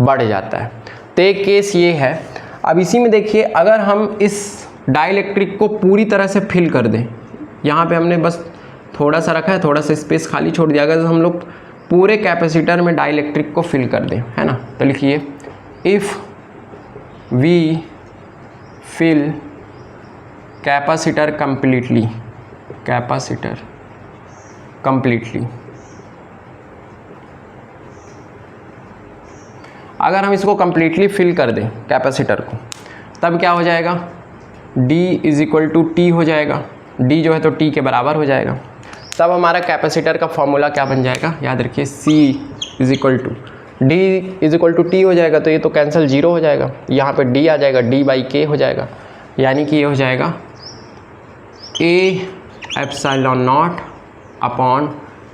बढ़ जाता है। तो एक केस ये है। अब इसी में देखिए, अगर हम इस डाइलेक्ट्रिक को पूरी तरह से फिल कर दें, यहाँ पे हमने बस थोड़ा सा रखा है, थोड़ा सा स्पेस खाली छोड़ दिया, अगर हम लोग पूरे कैपेसिटर में डाइलेक्ट्रिक को फिल कर दें, है ना, तो लिखिए if we fill capacitor completely, capacitor completely, अगर हम इसको कंप्लीटली फिल कर दें कैपेसिटर को, तब क्या हो जाएगा, D is equal to T हो जाएगा, D जो है तो T के बराबर हो जाएगा। तब हमारा कैपेसिटर का फॉर्मूला क्या बन जाएगा, याद रखिए C is equal to D is equal to T हो जाएगा, तो ये तो कैंसिल जीरो हो जाएगा, यहाँ पे D आ जाएगा, D बाई के हो जाएगा, यानी कि ये हो जाएगा A epsilon not upon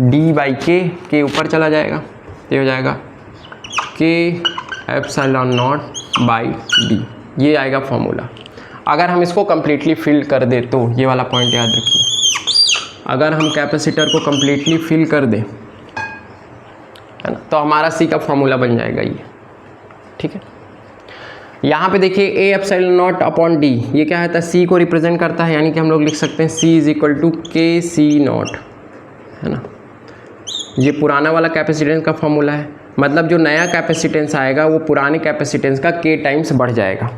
D by के ऊपर चला जाएगा, ये हो जाएगा K epsilon not by D, ये आएगा फॉर्मूला। अगर हम इसको कम्प्लीटली फिल कर दे तो, ये वाला पॉइंट याद रखिए, अगर हम कैपेसिटर को कम्प्लीटली फिल कर दें, है ना, तो हमारा C का फॉर्मूला बन जाएगा ये। ठीक है, यहाँ पे देखिए A epsilon not upon D, ये क्या है, C को रिप्रेजेंट करता है, यानी कि हम लोग लिख सकते हैं C इज इक्वल टू के सी नॉट, है ना। ये पुराना वाला कैपेसिटेंस का फॉर्मूला है, मतलब जो नया कैपेसिटेंस आएगा वो पुराने कैपेसिटेंस का K टाइम्स बढ़ जाएगा।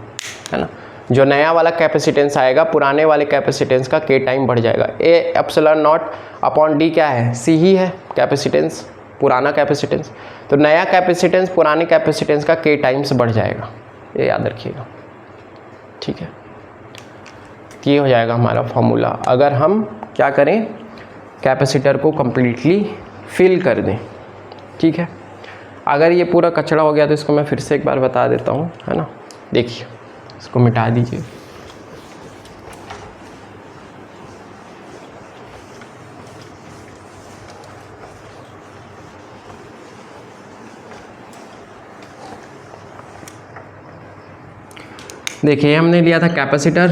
है ना। जो नया वाला कैपेसिटेंस आएगा पुराने वाले कैपेसिटेंस का k टाइम बढ़ जाएगा। ए एप्सिलॉन नॉट अपॉन डी क्या है, c ही है कैपेसिटेंस, पुराना कैपेसिटेंस। तो नया कैपेसिटेंस पुराने कैपेसिटेंस का k टाइम्स बढ़ जाएगा, ये याद रखिएगा, ठीक है। ये हो जाएगा हमारा फॉर्मूला अगर हम क्या करें, कैपेसिटर को कम्प्लीटली फिल कर दें, ठीक है। अगर ये पूरा कचरा हो गया तो इसको मैं फिर से एक बार बता देता हूँ, है ना। देखिए इसको मिटा दीजिए। देखिए हमने लिया था कैपेसिटर,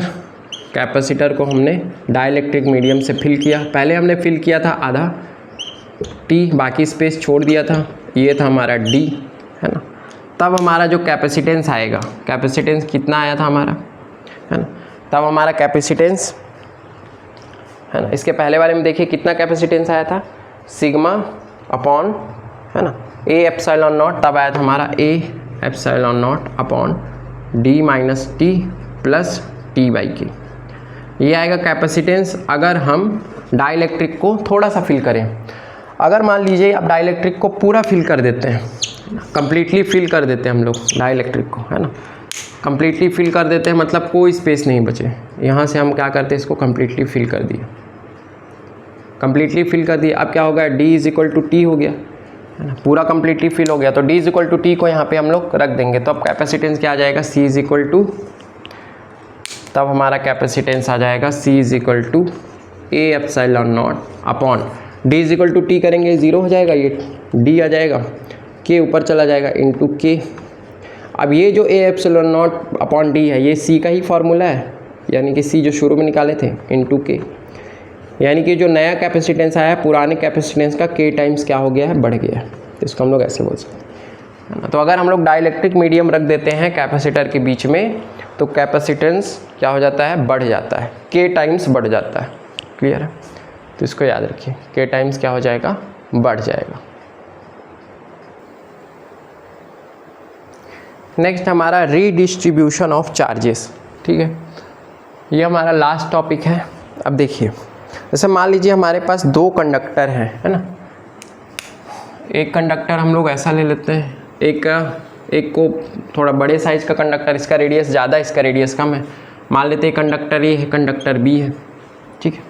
कैपेसिटर को हमने डाइलेक्ट्रिक मीडियम से फिल किया। पहले हमने फिल किया था आधा T, बाकी स्पेस छोड़ दिया था, ये था हमारा D, है ना। तब हमारा जो कैपेसिटेंस आएगा, कैपेसिटेंस कितना आया था हमारा, है ना। तब हमारा कैपेसिटेंस, है ना, इसके पहले वाले में देखिए कितना कैपेसिटेंस आया था, सिग्मा अपॉन, है ना, A एप्सिलॉन नॉट, तब आया था हमारा A epsilon not upon D minus T plus T by K। ये आएगा कैपेसिटेंस अगर हम डाइलेक्ट्रिक को थोड़ा सा फिल करें। अगर मान लीजिए आप डाइलेक्ट्रिक को पूरा फिल कर देते हैं, कम्प्लीटली फिल कर देते हैं हम लोग डाइलेक्ट्रिक को, है ना, कम्प्लीटली फिल कर देते हैं मतलब कोई स्पेस नहीं बचे। यहाँ से हम क्या करते हैं, इसको कम्प्लीटली फिल कर दिए, कम्प्लीटली फिल कर दिए। अब क्या हो गया, D is equal to T हो गया, है ना, पूरा कम्प्लीटली फिल हो गया। तो D is equal to T को यहाँ पे हम लोग रख देंगे, तो अब कैपेसिटेंस क्या आ जाएगा, C इज इक्वल टू, तब हमारा कैपेसिटेंस आ जाएगा C is equal to A epsilon not upon D is equal to T करेंगे 0 हो जाएगा, ये D आ जाएगा, K ऊपर चला जाएगा इंटू K। अब ये जो A epsilon not upon D है ये C का ही फार्मूला है, यानी कि C जो शुरू में निकाले थे इंटू K, यानी कि जो नया कैपेसिटेंस आया है पुराने कैपेसिटेंस का K टाइम्स क्या हो गया है, बढ़ गया है। तो इसको हम लोग ऐसे बोल सकते हैं, है ना। तो अगर हम लोग डाइलेक्ट्रिक मीडियम रख देते हैं कैपेसिटर के बीच में तो कैपेसिटेंस क्या हो जाता है, बढ़ जाता है, K टाइम्स बढ़ जाता है। क्लियर है, तो इसको याद रखिए, K टाइम्स क्या हो जाएगा, बढ़ जाएगा। नेक्स्ट हमारा रीडिस्ट्रीब्यूशन ऑफ चार्जेस, ठीक है, ये हमारा लास्ट टॉपिक है। अब देखिए जैसे मान लीजिए हमारे पास दो कंडक्टर हैं, है ना। एक कंडक्टर हम लोग ऐसा ले लेते हैं, एक को थोड़ा बड़े साइज का कंडक्टर, इसका रेडियस ज़्यादा इसका रेडियस कम है। मान लेते हैं कंडक्टर ए है, कंडक्टर बी है, ठीक है,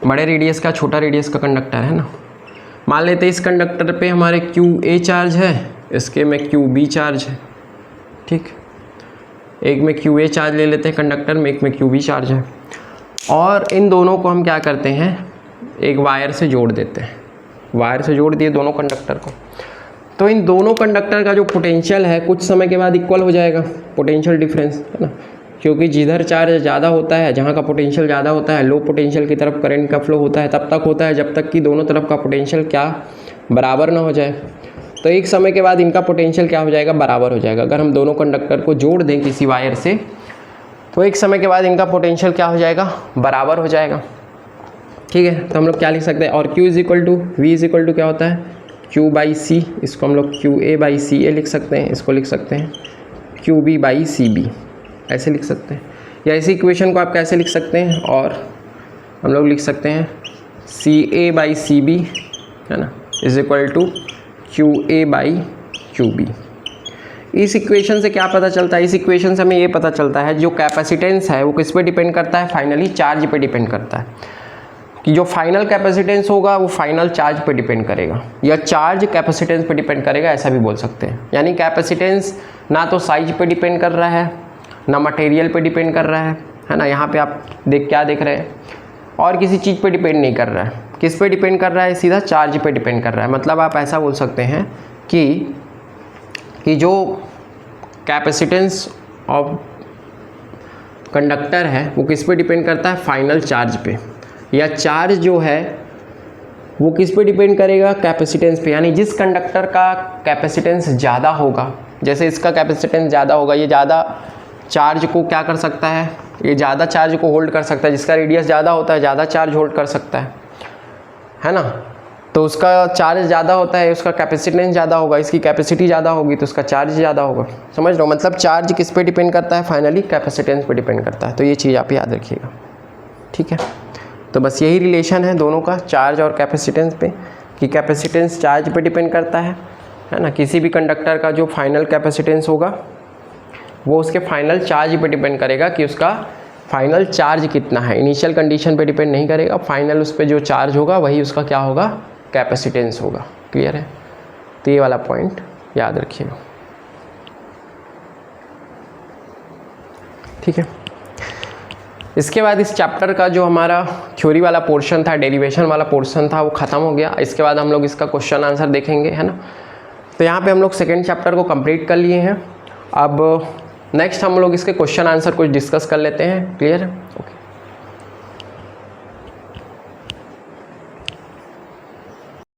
बड़े रेडियस का छोटा रेडियस का कंडक्टर है ना। मान लेते हैं इस कंडक्टर पे हमारे QA चार्ज है, इसके में QB चार्ज है, ठीक। एक में QA चार्ज ले लेते हैं कंडक्टर में, एक में QB चार्ज है, और इन दोनों को हम क्या करते हैं, एक वायर से जोड़ देते हैं। वायर से जोड़ दिए दोनों कंडक्टर को, तो इन दोनों कंडक्टर का जो पोटेंशियल है कुछ समय के बाद इक्वल हो जाएगा, पोटेंशियल डिफरेंस, है ना। क्योंकि जिधर चार्ज ज़्यादा होता है, जहाँ का पोटेंशियल ज़्यादा होता है, लो पोटेंशियल की तरफ करंट का फ्लो होता है, तब तक होता है जब तक कि दोनों तरफ का पोटेंशियल क्या बराबर ना हो जाए। तो एक समय के बाद इनका पोटेंशियल क्या हो जाएगा, बराबर हो जाएगा। अगर हम दोनों कंडक्टर को जोड़ दें किसी वायर से तो एक समय के बाद इनका पोटेंशियल क्या हो जाएगा, बराबर हो जाएगा, ठीक है। तो हम लोग क्या लिख सकते हैं, और Q is equal to, V is equal to क्या होता है, Q बाई C, इसको हम लोग QA बाई CA लिख सकते हैं, इसको लिख सकते हैं QB बाई CB, ऐसे लिख सकते हैं। या इसी इक्वेशन को आप कैसे लिख सकते हैं, और हम लोग लिख सकते हैं CA बाई CB, है ना, is equal to QA by QB। इस इक्वेशन से क्या पता चलता है, इस इक्वेशन से हमें ये पता चलता है जो कैपेसिटेंस है वो किस पे डिपेंड करता है, फाइनली चार्ज पे डिपेंड करता है, कि जो फाइनल कैपेसिटेंस होगा वो फाइनल चार्ज पे डिपेंड करेगा, या चार्ज कैपेसिटेंस पे डिपेंड करेगा, ऐसा भी बोल सकते हैं। यानी कैपेसिटेंस ना तो साइज पे डिपेंड कर रहा है, ना मटेरियल पे डिपेंड कर रहा है ना। यहाँ पे आप क्या देख रहे हैं, और किसी चीज़ पे डिपेंड नहीं कर रहा है। किस पे डिपेंड कर रहा है, सीधा चार्ज पे डिपेंड कर रहा है। मतलब आप ऐसा बोल सकते हैं कि जो कैपेसिटेंस ऑफ कंडक्टर है वो किस पे डिपेंड करता है, फाइनल चार्ज पे, या चार्ज जो है वो किस पे डिपेंड करेगा, कैपेसिटेंस पे। यानी जिस कंडक्टर का कैपेसिटेंस ज़्यादा होगा, जैसे इसका कैपेसिटेंस ज़्यादा होगा, ये ज़्यादा चार्ज को क्या कर सकता है, ये ज़्यादा चार्ज को होल्ड कर सकता है। जिसका रेडियस ज़्यादा होता है ज़्यादा चार्ज होल्ड कर सकता है ना। तो उसका चार्ज ज़्यादा होता है, उसका कैपेसिटेंस ज़्यादा होगा, इसकी कैपेसिटी ज़्यादा होगी तो उसका चार्ज ज़्यादा होगा। समझ रहे हो, मतलब चार्ज किस पे डिपेंड करता है, फाइनली कैपेसिटेंस पे डिपेंड करता है। तो ये चीज़ आप याद रखिएगा, ठीक है। तो बस यही रिलेशन है दोनों का, चार्ज और कैपेसिटेंस पे, कि कैपेसिटेंस चार्ज पे डिपेंड करता है ना। किसी भी कंडक्टर का जो फाइनल कैपेसिटेंस होगा वो उसके फाइनल चार्ज पे डिपेंड करेगा कि उसका फाइनल चार्ज कितना है। इनिशियल कंडीशन पे डिपेंड नहीं करेगा, फाइनल उस पर जो चार्ज होगा वही उसका क्या होगा, कैपेसिटेंस होगा। क्लियर है, तो ये वाला पॉइंट याद रखिएगा, ठीक है। इसके बाद इस चैप्टर का जो हमारा थ्योरी वाला पोर्शन था, डेरिवेशन वाला पोर्शन था, वो ख़त्म हो गया। इसके बाद हम लोग इसका क्वेश्चन आंसर देखेंगे, है ना। तो यहाँ पे हम लोग सेकेंड चैप्टर को कंप्लीट कर लिए हैं। अब नेक्स्ट हम लोग इसके क्वेश्चन आंसर कुछ डिस्कस कर लेते हैं। क्लियर है, ओके।